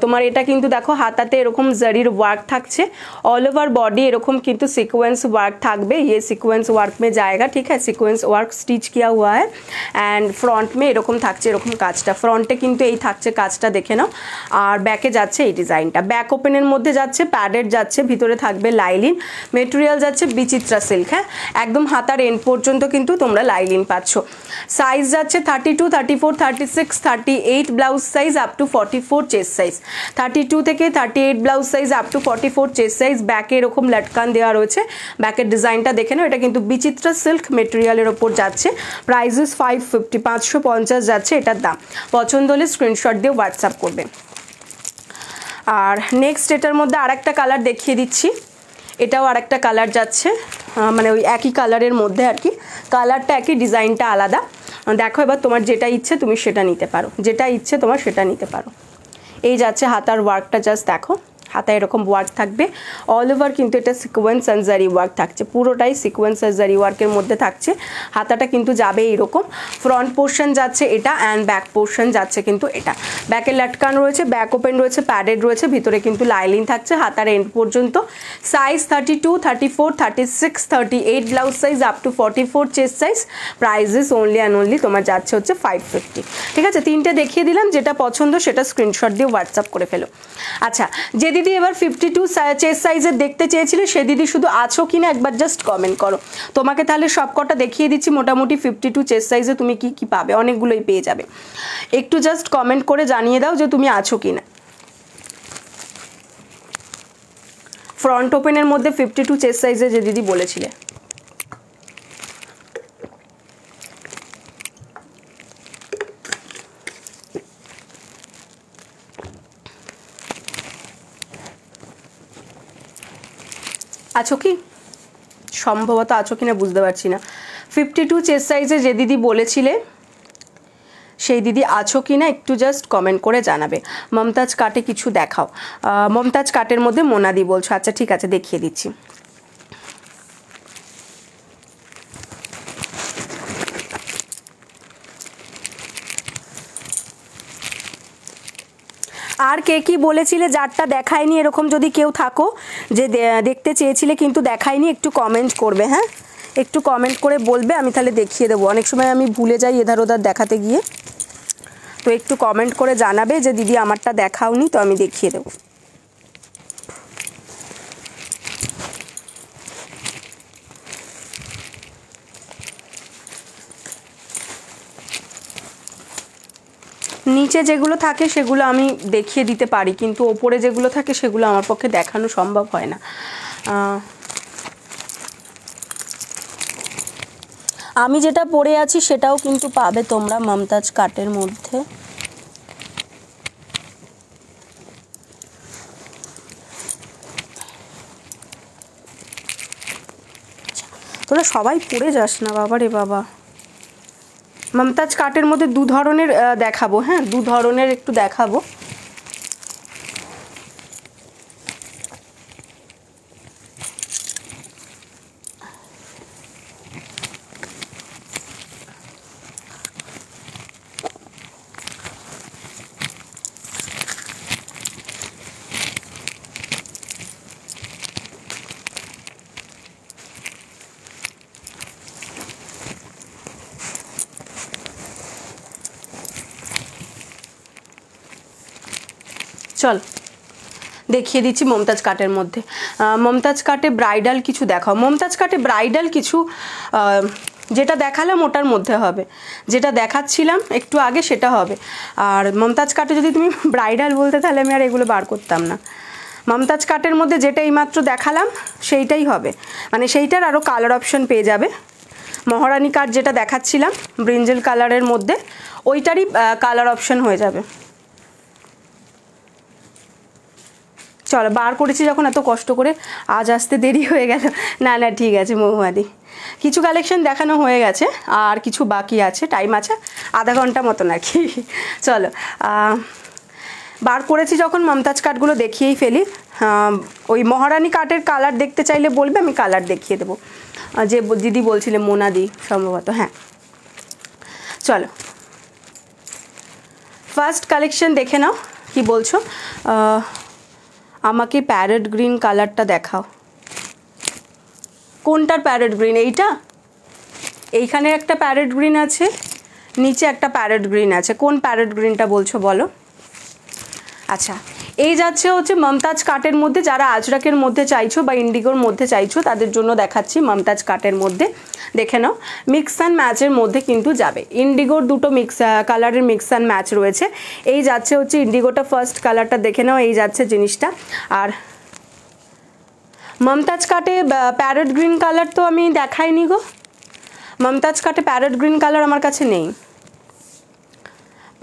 তোমার। এটা কিন্তু দেখো হাতাতে এরকম জারির ওয়ার্ক থাকছে, অল ওভার বডি এরকম কিন্তু সিকোয়েন্স ওয়ার্ক থাকবে, ये सीक्वेंस वर्क में जाएगा, ठीक है, सीक्वेंस वर्क स्टिच किया हुआ है, অ্যান্ড ফ্রন্ট মে এরকম থাকছে এরকম কাজটা, ফ্রন্টে কিন্তু এই থাকছে কাজটা, দেখে নাও। আর ব্যাকে যাচ্ছে এই ডিজাইনটা, ব্যাক ওপেনের মধ্যে যাচ্ছে, প্যাডেড যাচ্ছে, ভিতরে থাকবে লাইলিন, মেটেরিয়াল যাচ্ছে বিচিত্রা সিল্ক, হ্যাঁ একদম হাতার এন্ড পর্যন্ত কিন্তু তোমরা লাইলিন পাচ্ছ। সাইজ যাচ্ছে 32, 34, 36, 38 blouse size up to 44 chest size, 32 থেকে 38 blouse size up to 44 chest size. ব্যাকে এরকম লটকান দেওয়া রয়েছে, ব্যাকের ডিজাইনটা দেখে নাও, এটা কিন্তু বিচিত্রা সিল্ক মেটেরিয়ালের ওপর যাচ্ছে, প্রাইস ইজ 550, 550 যাচ্ছে এটার দাম। পছন্দ হলে স্ক্রিনশট দিয়ে হোয়াটসঅ্যাপ করবে। আর নেক্সট এটার মধ্যে আরেকটা কালার দেখিয়ে দিচ্ছি, এটাও আরেকটা কালার যাচ্ছে, মানে ওই একই কালারের মধ্যে আর কি, কালারটা একই ডিজাইনটা আলাদা। দেখো এবার তোমার যেটা ইচ্ছে তুমি সেটা নিতে পারো, যেটা ইচ্ছে তোমার সেটা নিতে পারো। এই যাচ্ছে হাতার ওয়ার্কটা, জাস্ট দেখো হাতায় এরকম ওয়ার্ক থাকবে, অল ওভার কিন্তু এটা সিকোয়েন্স অ্যান্ড জারি ওয়ার্ক থাকছে, পুরোটাই সিকোয়েন্স আর জারি ওয়ার্কের মধ্যে থাকছে। হাতাটা কিন্তু যাবে এইরকম, ফ্রন্ট পোর্শন যাচ্ছে এটা অ্যান্ড ব্যাক পোর্শন যাচ্ছে কিন্তু এটা, ব্যাকে লটকান রয়েছে, ব্যাক ওপেন রয়েছে, প্যাডেড রয়েছে, ভিতরে কিন্তু লাইলিন থাকছে হাতার এন্ড পর্যন্ত। Size 32, 34, 36, 38 blouse size up to 44 chest size, price is only and only তোমার যাচ্ছে হচ্ছে 550। ঠিক আছে, তিনটে দেখিয়ে দিলাম, যেটা পছন্দ সেটা স্ক্রিনশট দিয়ে হোয়াটসঅ্যাপ করে ফেলো। আচ্ছা, যে দিদি এবার 52 চেস্ট সাইজের দেখতে চেয়েছিলে সে দিদি শুধু আছো কিনা একবার জাস্ট কমেন্ট করো, তোমাকে তাহলে সব কটা দেখিয়ে দিচ্ছি। মোটামুটি 52 চেস্ট সাইজে তুমি কি কি পাবে, অনেকগুলোই পেয়ে যাবে, একটু জাস্ট কমেন্ট করে জানিয়ে দাও যে তুমি আছো কিনা। ফ্রন্ট ওপেনের মধ্যে 52 চেস্ট সাইজে যে দিদি বলেছিলে। আছো কি, সম্ভবত আছো কি না বুঝতে পারছি না। 52 চেস্ট সাইজে যে দিদি বলেছিলে সেই দিদি আছো কি না একটু জাস্ট কমেন্ট করে জানাবে। মমতাজ কাটে কিছু দেখাও। মমতাজ কাটের মধ্যে মোনাদি বলছো, আচ্ছা ঠিক আছে দেখিয়ে দিচ্ছি। আর কে কি বলেছিলে যারটা দেখায়নি, এরকম যদি কেউ থাকো যে দেখতে চেয়েছিলে কিন্তু দেখায়নি, একটু কমেন্ট করবে। হ্যাঁ, একটু কমেন্ট করে বলবে, আমি তাহলে দেখিয়ে দেবো। অনেক সময় আমি ভুলে যাই এধার ওধার দেখাতে গিয়ে, তো একটু কমেন্ট করে জানাবে যে দিদি আমারটা দেখাওনি, তো আমি দেখিয়ে দেবো। নিচে যেগুলো থাকে সেগুলো আমি দেখিয়ে দিতে পারি, কিন্তু ওপরে যেগুলো থাকে সেগুলো আমার পক্ষে দেখানো সম্ভব হয় না। আমি যেটা পরে আছি সেটাও কিন্তু পাবে তোমরা মমতাজ কাটের মধ্যে। তোরা সবাই পরে যাস না বাবা রে বাবা। মমতাজ কাটের মধ্যে দু ধরনের দেখাবো। হ্যাঁ, দু ধরনের একটু দেখাবো। চল দেখিয়ে দিচ্ছি মমতাজ কাটের মধ্যে। মমতাজ কাটে ব্রাইডাল কিছু দেখাও। মমতাজ কাটে ব্রাইডাল কিছু যেটা দেখালাম ওটার মধ্যে হবে, যেটা দেখাচ্ছিলাম একটু আগে সেটা হবে। আর মমতাজ কাটে যদি তুমি ব্রাইডাল বলতে তাহলে আমি আর এগুলো বার করতাম না। মমতাজ কাটের মধ্যে যেটা এইমাত্র দেখালাম সেইটাই হবে, মানে সেইটার আরও কালার অপশন পেয়ে যাবে। মহারানী কাট যেটা দেখাচ্ছিলাম ব্রিঞ্জেল কালারের মধ্যে, ওইটারই কালার অপশন হয়ে যাবে। চলো বার করেছি যখন এত কষ্ট করে, আজ আসতে দেরি হয়ে গেল। না না ঠিক আছে মহুয়াদি, কিছু কালেকশন দেখানো হয়ে গেছে আর কিছু বাকি আছে, টাইম আছে আধা ঘন্টা মতো নাকি। চলো বার করেছি যখন মমতাজ কাটগুলো দেখিয়েই ফেলি। ওই মহারানী কাটের কালার দেখতে চাইলে বলবে, আমি কালার দেখিয়ে দেবো। যে দিদি বলছিলে মোনাদি সম্ভবত, হ্যাঁ। চলো ফার্স্ট কালেকশন দেখে নাও, কি বলছো। আমাকে প্যারেট গ্রিন কালারটা দেখাও। কোনটার প্যারেট গ্রিন? এইটা, এইখানে একটা প্যারেট গ্রিন আছে, নিচে একটা প্যারেট গ্রিন আছে। কোন প্যারেট গ্রিনটা বলছো বলো। আচ্ছা, এই যাচ্ছে হচ্ছে মমতাজ কাটের মধ্যে। যারা আজরাকের মধ্যে চাইছো বা ইন্ডিগোর মধ্যে চাইছো তাদের জন্য দেখাচ্ছি মমতাজ কাটের মধ্যে। দেখে নাও, মিক্স অ্যান্ড ম্যাচের মধ্যে কিন্তু যাবে। ইন্ডিগোর দুটো কালারের মিক্স অ্যান্ড ম্যাচ রয়েছে। এই যাচ্ছে হচ্ছে ইন্ডিগোটা, ফার্স্ট কালারটা দেখে নাও, এই যাচ্ছে জিনিসটা। আর মমতাজ কাটে প্যারেট গ্রিন কালার তো আমি দেখাইনি গো। মমতাজ কাটে প্যারেট গ্রিন কালার আমার কাছে নেই।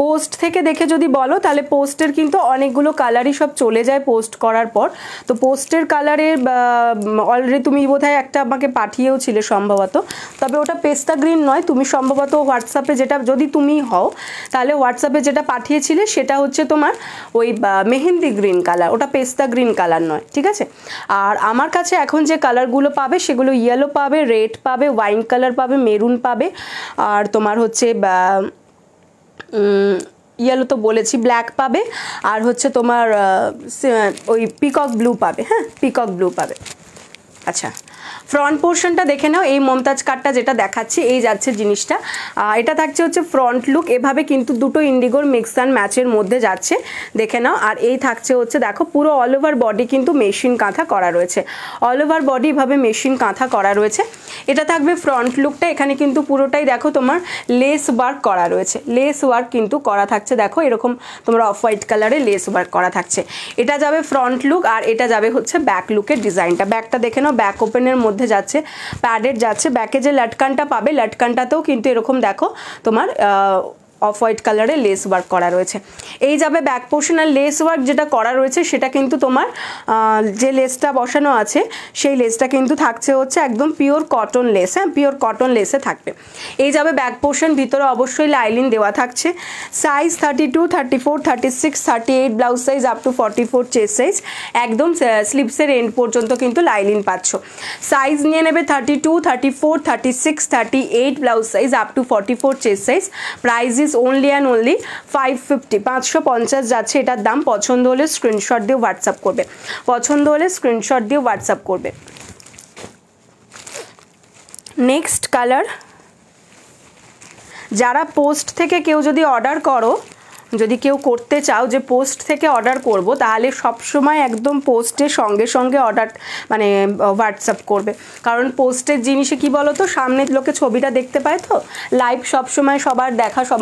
পোস্ট থেকে দেখে যদি বলো তাহলে পোস্টের কিন্তু অনেকগুলো কালারই সব চলে যায় পোস্ট করার পর। তো পোস্টের কালারের অলরেডি তুমি বোধহয় একটা আমাকে পাঠিয়েও ছিলে সম্ভবত, তবে ওটা পেস্তা গ্রিন নয়। তুমি সম্ভবত হোয়াটসঅ্যাপে যেটা, যদি তুমি হও তাহলে হোয়াটসঅ্যাপে যেটা পাঠিয়েছিলে সেটা হচ্ছে তোমার ওই মেহেন্দি গ্রিন কালার, ওটা পেস্তা গ্রিন কালার নয়, ঠিক আছে। আর আমার কাছে এখন যে কালারগুলো পাবে সেগুলো ইয়েলো পাবে, রেড পাবে, ওয়াইন কালার পাবে, মেরুন পাবে, আর তোমার হচ্ছে ইয়েলো তো বলেছি, ব্ল্যাক পাবে, আর হচ্ছে তোমার ওই পিকক ব্লু পাবে। হ্যাঁ, পিকক ব্লু পাবে। আচ্ছা, ফ্রন্ট পোর্শনটা দেখে নাও, এই মমতাজ কাটটা যেটা দেখাচ্ছি এই যাচ্ছে জিনিসটা। এটা থাকছে হচ্ছে ফ্রন্ট লুক, এভাবে কিন্তু দুটো ইন্ডিগোর মিক্স অ্যান্ড ম্যাচের মধ্যে যাচ্ছে, দেখে নাও। আর এই থাকছে হচ্ছে দেখো পুরো অল ওভার বডি কিন্তু মেশিন কাঁথা করা রয়েছে, অল ওভার বডি এভাবে মেশিন কাঁথা করা রয়েছে। এটা থাকবে ফ্রন্ট লুকটা, এখানে কিন্তু পুরোটাই দেখো তোমার লেস ওয়ার্ক করা রয়েছে, লেস ওয়ার্ক কিন্তু করা থাকছে, দেখো এরকম তোমার অফ হোয়াইট কালারে লেস ওয়ার্ক করা থাকছে। এটা যাবে ফ্রন্ট লুক, আর এটা যাবে হচ্ছে ব্যাক লুকের ডিজাইনটা। ব্যাকটা দেখে নাও, ব্যাক ওপেনের মধ্যে যাচ্ছে, প্যাডেড যাচ্ছে। ব্যাকে যে লটকানটা পাবে, লটকানটাতেও কিন্তু এরকম দেখো তোমার অফ হোয়াইট কালারে লেস ওয়ার্ক করা রয়েছে। এই যাবে ব্যাক পোর্শন। আর লেস ওয়ার্ক যেটা করা রয়েছে সেটা কিন্তু তোমার যে লেসটা বসানো আছে সেই লেসটা কিন্তু থাকছে হচ্ছে একদম পিওর কটন লেস, হ্যাঁ পিওর কটন লেসে থাকবে। এই যাবে ব্যাক পোর্শন, ভিতরে অবশ্যই লাইলিন দেওয়া থাকছে। Size 32, 34, 36, 38 blouse size up to 44 chest size, একদম স্লিপসের এন্ড পর্যন্ত কিন্তু লাইলিন পাচ্ছ। সাইজ নিয়ে নেবে 32, 34, 36, 38 blouse size up to 44 chest size. Price is only and only 550, 550 যাচ্ছে এটার দাম। পছন্দ হলে স্ক্রিনশট দিয়ে হোয়াটসঅ্যাপ করবে, পছন্দ হলে স্ক্রিনশট দিয়ে হোয়াটসঅ্যাপ করবে। নেক্সট কালার, যারা পোস্ট থেকে কেউ যদি অর্ডার করো, যদি কেউ করতে চাও যে পোস্ট থেকে অর্ডার করব, তাহলে সবসময় একদম পোস্টের সঙ্গে সঙ্গে অর্ডার মানে হোয়াটসঅ্যাপ করবে। কারণ পোস্টের জিনিসে কি বলো তো, সামনের লোকে ছবিটা দেখতে পায়, তো লাইভ সবসময় সবার দেখা সব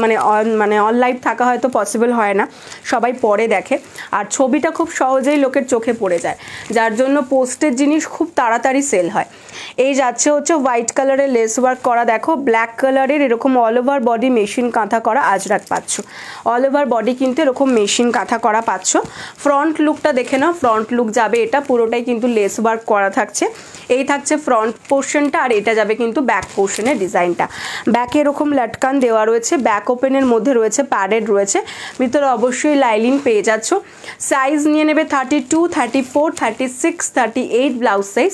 মানে অন লাইভ থাকা হয়তো পসিবল হয় না, সবাই পরে দেখে, আর ছবিটা খুব সহজেই লোকের চোখে পড়ে যায়, যার জন্য পোস্টের জিনিস খুব তাড়াতাড়ি সেল হয়। এই যাচ্ছে হচ্ছে হোয়াইট কালারের লেস ওয়ার্ক করা, দেখো ব্ল্যাক কালারের এরকম অল ওভার বডি মেশিন কাঁথা করা আজরাক পাচ্ছ, অল ওভার বডি কিন্তু এরকম মেশিন কাঁথা করা পাচ্ছ। ফ্রন্ট লুকটা দেখে নাও, ফ্রন্ট লুক যাবে এটা পুরোটাই কিন্তু লেস ওয়ার্ক করা থাকছে। এই থাকছে ফ্রন্ট পোর্শনটা, আর এটা যাবে কিন্তু ব্যাক পোর্শনের ডিজাইনটা। ব্যাকে এরকম লটকান দেওয়া রয়েছে, ব্যাক ওপেনের মধ্যে রয়েছে, প্যাডেড রয়েছে, ভিতরে অবশ্যই লাইলিন পেয়ে যাচ্ছ। সাইজ নিয়ে নেবে 32, 34, 36, 38 blouse size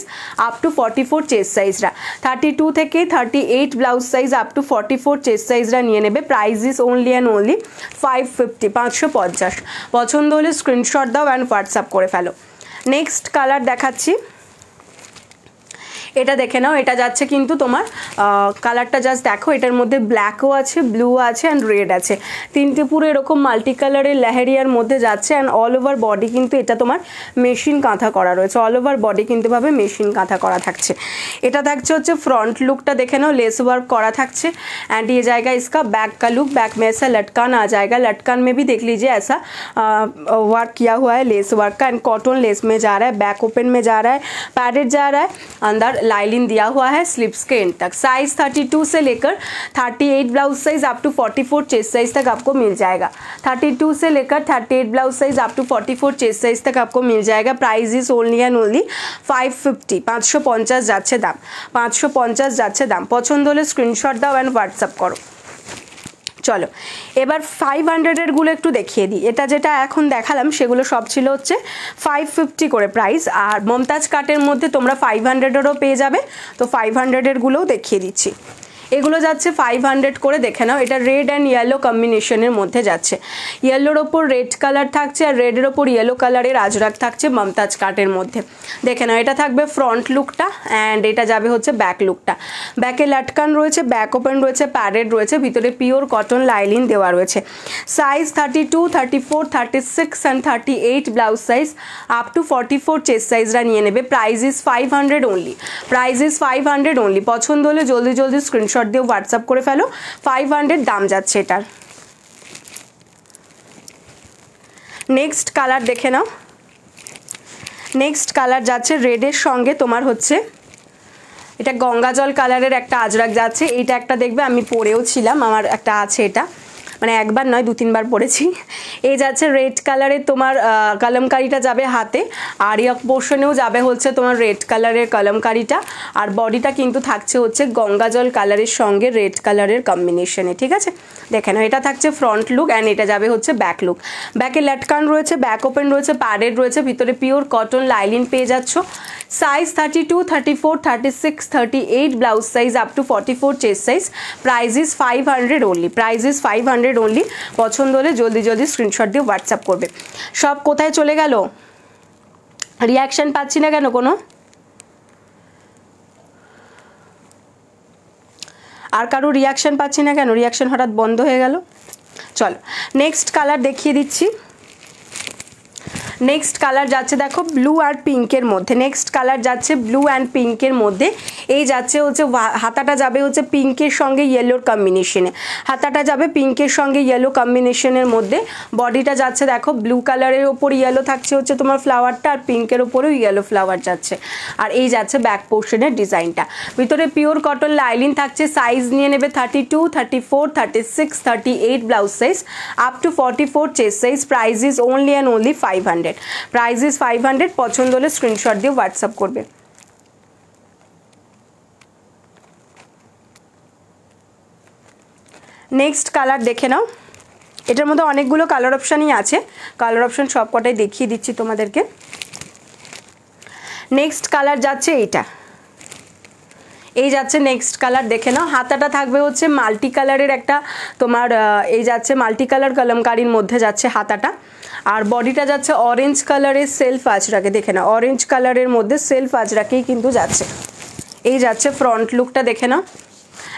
up to 44 chest সাইজরা। 32 থেকে 38 blouse size up to 44 chest সাইজরা নিয়ে নেবে। Price is only and only 550, 550। পছন্দ হলে স্ক্রিনশট দাও অ্যান্ড হোয়াটসঅ্যাপ করে ফেলো। নেক্সট কালার দেখাচ্ছি, এটা দেখে নাও। এটা যাচ্ছে কিন্তু তোমার কালারটা জাস্ট দেখো, এটার মধ্যে ব্ল্যাকও আছে, ব্লু আছে অ্যান্ড রেড আছে, তিনটে পুরো এরকম মাল্টি কালারের লেহেরিয়ার মধ্যে যাচ্ছে। অ্যান্ড অল ওভার বডি কিন্তু এটা তোমার মেশিন কাঁথা করা রয়েছে, অল ওভার বডি কিন্তু ভাবে মেশিন কাঁথা করা থাকছে। এটা থাকছে হচ্ছে ফ্রন্ট लुकটা দেখে नाओ, लेस वर्क करा থাকছে। एंड ये जाएगा इसका बैक का लुक, बैक में ऐसा लटकन आ जाएगा, लटकन में भी देख लीजिए ऐसा वर्क किया हुआ है लेस वर्क का। एंड कॉटन लेस में जा रहा है, बैक ओपन में जा रहा है, पैडेड जा रहा है, अंदर लाइलिन दिया हुआ है स्लिप्स के एंड तक। साइज 32 से लेकर 38 blouse size up to 44 chest size तक आपको मिल जाएगा। 32 से लेकर 38 blouse size up to 44 chest size तक आपको मिल जाएगा। Price is only and only 550, 550 যাচ্ছে দাম, 550 যাচ্ছে দাম। পছন্দ হলে স্ক্রিনশট দাও এন্ড হোয়াটসঅ্যাপ করো। চলো এবার 500 গুলো একটু দেখিয়ে দিই। এটা যেটা এখন দেখালাম সেগুলো সব ছিল হচ্ছে 550 করে প্রাইস, আর মমতাজ কাটের মধ্যে তোমরা 500-এরও পেয়ে যাবে। তো 500 গুলোও দেখিয়ে দিচ্ছি। এগুলো যাচ্ছে 500 করে, দেখে নাও। এটা রেড অ্যান্ড ইয়েলো কম্বিনেশনের মধ্যে যাচ্ছে, ইয়েলোর ওপর রেড কালার থাকছে আর রেডের ওপর ইয়েলো কালারের আজরাক থাকছে মমতাজ কাটের মধ্যে, দেখে নাও। এটা থাকবে ফ্রন্ট লুকটা অ্যান্ড এটা যাবে হচ্ছে ব্যাক লুকটা। ব্যাকে লাটকান রয়েছে, ব্যাক ওপেন রয়েছে, প্যাডেড রয়েছে, ভিতরে পিওর কটন লাইলিন দেওয়া রয়েছে। Size 32, 34, 36 and 38 blouse size up to 44 chest সাইজরা নিয়ে নেবে। Price is 500 only, price is 500 only. পছন্দ হলে জলদি জলদি স্ক্রিনশট দিয়ে হোয়াটসঅ্যাপ করে ফেলো। 500 দাম যাচ্ছে এটার। নেক্সট কালার দেখে নাও। নেক্সট কালার যাচ্ছে রেডের সঙ্গে তোমার হচ্ছে এটা গঙ্গা জল কালারের একটা আজরাক যাচ্ছে। এইটা একটা দেখবে আমি পরেও ছিলাম, আমার একটা আছে, এটা মানে একবার নয় 2-3 বার পরেছি। এই যাচ্ছে রেড কালারের তোমার কলমকারিটা যাবে হাতে, আর ইয়ক পোর্শনেও যাবে হচ্ছে তোমার রেড কালারের কলমকারিটা, আর বডিটা কিন্তু থাকছে হচ্ছে গঙ্গা জল কালারের সঙ্গে রেড কালারের কম্বিনেশনে, ঠিক আছে। দেখে নাও, এটা থাকছে ফ্রন্ট লুক অ্যান্ড এটা যাবে হচ্ছে ব্যাক লুক। ব্যাকে লাটকান রয়েছে, ব্যাক ওপেন রয়েছে, প্যাডেড রয়েছে, ভিতরে পিওর কটন লাইলিন পেয়ে যাচ্ছ। Size 32, 34, 36, 38 blouse size up to 44 chest size. Price is 500 only, price is 500 only. পছন্দ হলে জলদি জলদি স্ক্রিনশট দিয়ে হোয়াটসঅ্যাপ করবে। সব কোথায় চলে গেল? রিয়াকশন পাচ্ছি না কেন কোনো? আর কারো রিয়াকশন পাচ্ছি না কেন, রিয়াকশন হঠাৎ বন্ধ হয়ে গেল। চলো নেক্সট কালার দেখিয়ে দিচ্ছি। নেক্সট কালার যাচ্ছে দেখো ব্লু আর পিঙ্কের মধ্যে, নেক্সট কালার যাচ্ছে ব্লু অ্যান্ড পিঙ্কের মধ্যে। এই যাচ্ছে হচ্ছে হাতাটা যাবে হচ্ছে পিঙ্কের সঙ্গে ইয়েলোর কম্বিনেশনে, হাতাটা যাবে পিঙ্কের সঙ্গে ইয়েলো কম্বিনেশনের মধ্যে। বডিটা যাচ্ছে দেখো ব্লু কালারের ওপর ইয়েলো থাকছে হচ্ছে তোমার ফ্লাওয়ারটা, আর পিঙ্কের ওপরেও ইয়েলো ফ্লাওয়ার যাচ্ছে। আর এই যাচ্ছে ব্যাক পোর্শনের ডিজাইনটা। ভিতরে পিওর কটন লাইলিন থাকছে। সাইজ নিয়ে নেবে 32, 34, 36, 38 blouse size, up to 44 chest size. Price is only and only 500। Price is 500। পছন্দ হলে স্ক্রিনশট দিয়ে হোয়াটসঅ্যাপ করবে। নেক্সট কালার দেখে নাও। এটার মধ্যে অনেকগুলো কালার অপশানই আছে, কালার অপশান সব কটাই দেখিয়ে দিচ্ছি তোমাদেরকে। নেক্সট কালার যাচ্ছে এইটা, এই যাচ্ছে নেক্সট কালার দেখে নাও। হাতাটা থাকবে হচ্ছে মাল্টি কালারের একটা তোমার এই যাচ্ছে মাল্টি কালার কলমকারির মধ্যে যাচ্ছে হাতাটা। আর বডিটা যাচ্ছে অরেঞ্জ কালারের সেলফ আজরাকে, দেখে নাও অরেঞ্জ কালারের মধ্যে সেলফ আজরাকেই কিন্তু যাচ্ছে। এই যাচ্ছে ফ্রন্ট লুকটা দেখে নাও।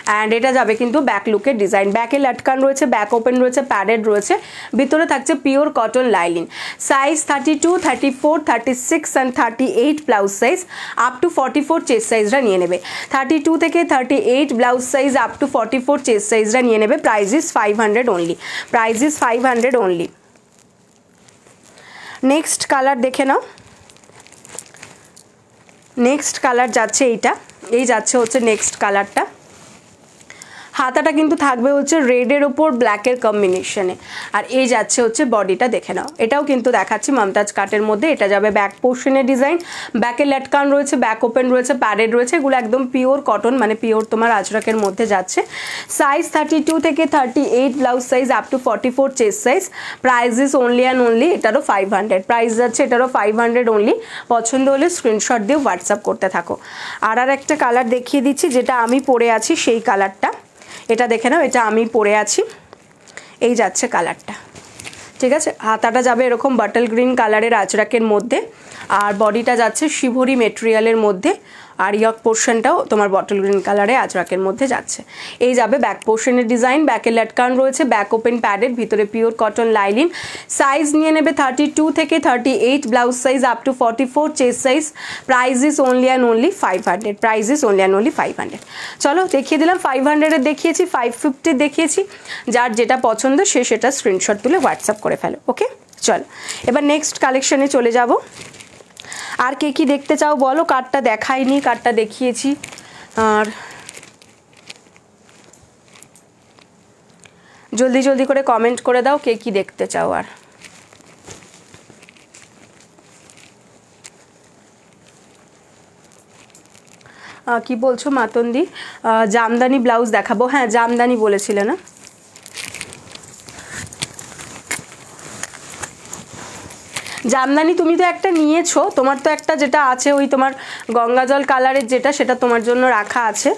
অ্যান্ড এটা যাবে কিন্তু ব্যাক লুকের ডিজাইন। ব্যাকে লাটকান রয়েছে, ব্যাক ওপেন রয়েছে, প্যাডেড রয়েছে, ভিতরে থাকছে pure cotton lining. Size 32, 34, 36 and 38 blouse size, up to 44 chest সাইজটা নিয়ে নেবে। 32 থেকে 38 blouse size up to 44 chest সাইজটা নিয়ে নেবে। Price is 500 only. Price is 500 only. Next colour দেখে নাও। নেক্সট কালার যাচ্ছে এইটা, এই যাচ্ছে হচ্ছে নেক্সট কালারটা। হাতাটা কিন্তু থাকবে হচ্ছে রেডের ওপর ব্ল্যাকের কম্বিনেশনে। আর এই যাচ্ছে হচ্ছে বডিটা দেখে নাও। এটাও কিন্তু দেখাচ্ছি মমতাজ কাটের মধ্যে। এটা যাবে ব্যাক পোর্শনের ডিজাইন। ব্যাকে লাটকান রয়েছে, ব্যাক ওপেন রয়েছে, প্যাডেড রয়েছে। এগুলো একদম পিওর কটন, মানে পিওর তোমার আজরাকের মধ্যে যাচ্ছে। সাইজ 32 থেকে 38 blouse size, up to 44 chest size. Price is only and only, এটারও 500। প্রাইস যাচ্ছে এটারও 500 অনলি। পছন্দ হলে স্ক্রিনশট দিয়ে হোয়াটসঅ্যাপ করতে থাকো। আর একটা কালার দেখিয়ে দিচ্ছি, যেটা আমি পরে আছি সেই কালারটা। এটা দেখে নাও, এটা আমি পরে আছি। এই যাচ্ছে কালারটা, ঠিক আছে। হাতাটা যাবে এরকম বাটল গ্রিন কালারের আজরাকের মধ্যে, আর বডিটা যাচ্ছে শিভরি মেটেরিয়ালের মধ্যে, আর ইয়ক পোর্শনটাও তোমার বটল গ্রিন কালারে আজরাকের মধ্যে যাচ্ছে। এই যাবে ব্যাক পোর্শনের ডিজাইন। ব্যাকে লাটকান রয়েছে, ব্যাক ওপেন প্যাডেড, ভিতরে পিওর কটন লাইলিন। সাইজ নিয়ে নেবে 32 থেকে 38 blouse size, up to 44 chest size. Price is only and only 500। Price is only and only 500। চলো দেখিয়ে দিলাম। 500-এর দেখিয়েছি, 550 দেখিয়েছি। যার যেটা পছন্দ সে সেটা স্ক্রিনশট তুলে হোয়াটসঅ্যাপ করে ফেলো। ওকে, চলো এবার নেক্সট কালেকশনে চলে যাব। আর কে কি দেখতে চাও বলো, কার্ডটা দেখাইনি, কার্ডটা দেখিয়েছি। আর জলদি জলদি করে কমেন্ট করে দাও কে কি দেখতে চাও। আর কি বলছো মাতন্দি? জামদানি ব্লাউজ দেখাবো। হ্যাঁ জামদানি বলেছিলে না? জামদানি তুমি তো একটা নিয়েছো, তোমার তো একটা যেটা আছে ওই তোমার গঙ্গাজল কালারের যেটা, সেটা তোমার জন্য রাখা আছে।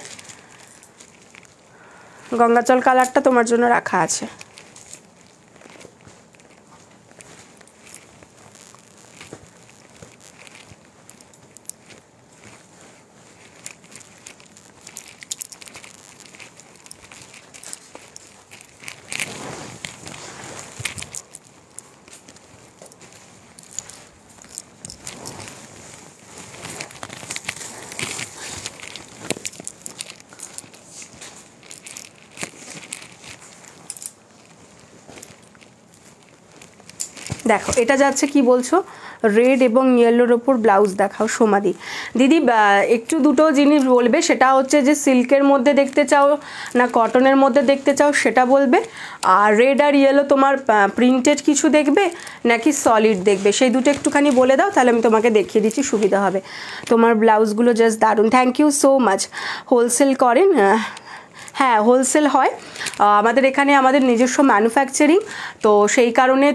গঙ্গাজল কালারটা তোমার জন্য রাখা আছে। দেখো এটা যাচ্ছে কি বলছো, রেড এবং ইয়েলোর ওপর ব্লাউজ দেখাও সোমাদি। দিদি একটু দুটো জিনিস বলবে, সেটা হচ্ছে যে সিল্কের মধ্যে দেখতে চাও না কটনের মধ্যে দেখতে চাও সেটা বলবে। আর রেড আর ইয়েলো তোমার প্রিন্টেড কিছু দেখবে নাকি সলিড দেখবে, সেই দুটো একটুখানি বলে দাও, তাহলে আমি তোমাকে দেখিয়ে দিচ্ছি, সুবিধা হবে। তোমার ব্লাউজগুলো জাস্ট দারুণ। Thank you so much. Wholesale করেন? হ্যাঁ হোলসেল হয় আমাদের এখানে, আমাদের নিজস্ব ম্যানুফ্যাকচারিং, তো সেই কারণে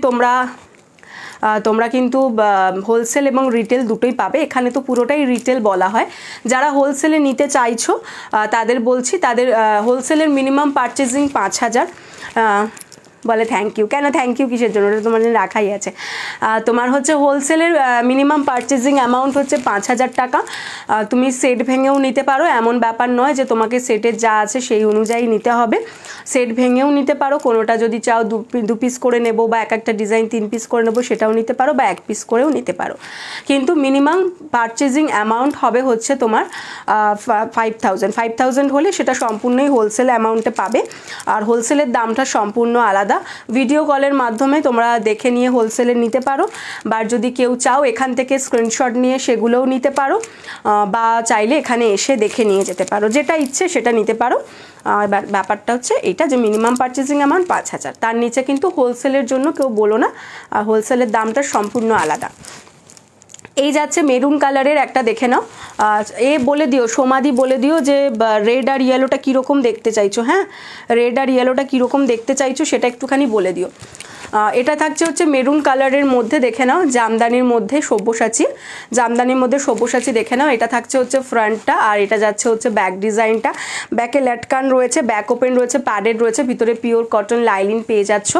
তোমরা কিন্তু হোলসেল এবং রিটেল দুটোই পাবে। এখানে তো পুরোটাই রিটেল বলা হয়। যারা হোলসেলে নিতে চাইছো তাদের বলছি, তাদের হোলসেলের মিনিমাম পারচেজিং 5000। বলে থ্যাংক ইউ। কেন থ্যাংক ইউ কিসের জন্য, ওটা তোমার জন্য রাখাই আছে। তোমার হচ্ছে হোলসেলের মিনিমাম পারচেজিং অ্যামাউন্ট হচ্ছে 5,000 টাকা। তুমি সেট ভেঙেও নিতে পারো, এমন ব্যাপার নয় যে তোমাকে সেটের যা আছে সেই অনুযায়ী নিতে হবে। সেট ভেঙেও নিতে পারো, কোনোটা যদি চাও 2 পিস করে নেবো বা এক একটা ডিজাইন 3 পিস করে নেবো সেটাও নিতে পারো, বা 1 পিস করেও নিতে পারো। কিন্তু মিনিমাম পারচেজিং অ্যামাউন্ট হবে হচ্ছে তোমার 5,000 হলে সেটা সম্পূর্ণই হোলসেল অ্যামাউন্টে পাবে। আর হোলসেলের দামটা সম্পূর্ণ আলাদা। ভিডিও কলের মাধ্যমে তোমরা দেখে নিয়ে হোলসেলে নিতে পারো, বা যদি কেউ চাও এখান থেকে স্ক্রিনশট নিয়ে সেগুলোও নিতে পারো, বা চাইলে এখানে এসে দেখে নিয়ে যেতে পারো, যেটা ইচ্ছে সেটা নিতে পারো। এবার ব্যাপারটা হচ্ছে এটা যে মিনিমাম পারচেজিং অ্যামাউন্ট 5,000, তার নিচে কিন্তু হোলসেলের জন্য কেউ বলো না, আর হোলসেলের দামটা সম্পূর্ণ আলাদা। এই যাচ্ছে মেরুন কালারের একটা, দেখে নাও। বলে দিও, সমাধি বলে দিও যে রেড আর ইয়েলোটা কীরকম দেখতে চাইছো। হ্যাঁ, রেড আর ইয়েলোটা কীরকম দেখতে চাইছো সেটা একটুখানি বলে দিও। এটা থাকছে হচ্ছে মেরুন কালারের মধ্যে, দেখে নাও, জামদানির মধ্যে সব্যসাচী, জামদানির মধ্যে সব্যসাচী দেখে নাও। এটা থাকছে হচ্ছে ফ্রন্টটা, আর এটা যাচ্ছে হচ্ছে ব্যাক ডিজাইনটা। ব্যাকে ল্যাটকান রয়েছে, ব্যাক ওপেন রয়েছে, প্যাডেড রয়েছে, ভিতরে পিওর কটন লাইলিন পেয়ে যাচ্ছ।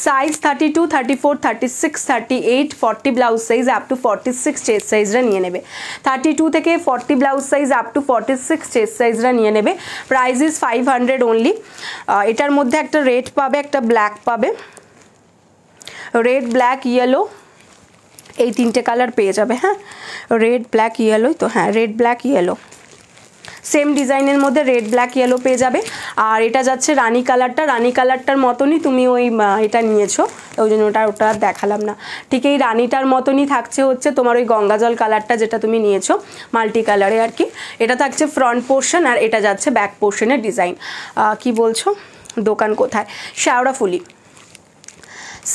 Size 32, 34, 36, 38, 40 blouse size up to 46 chest সাইজরা নিয়ে নেবে। 32 থেকে 40 blouse size up to 46 chest সাইজরা নিয়ে নেবে। Price is 500 only. এটার মধ্যে একটা রেড পাবে, একটা ব্ল্যাক পাবে, রেড ব্ল্যাক ইয়েলো, এই 3টে কালার পেয়ে যাবে। হ্যাঁ, রেড ব্ল্যাক ইয়েলোই তো, হ্যাঁ রেড ব্ল্যাক ইয়েলো, সেম ডিজাইনের মধ্যে রেড ব্ল্যাক ইয়েলো পেয়ে যাবে। আর এটা যাচ্ছে রানী কালারটা, রানী কালারটার মতনই তুমি ওই এটা নিয়েছো, ওই জন্য ওটা দেখালাম না। ঠিক এই রানীটার মতনই থাকছে হচ্ছে তোমার ওই গঙ্গাজল কালারটা যেটা তুমি নিয়েছো, মাল্টি কালারে আর কি। এটা থাকছে ফ্রন্ট পোর্শন, আর এটা যাচ্ছে ব্যাক পোর্শনের ডিজাইন। কি বলছো, দোকান কোথায়? Sheoraphuli.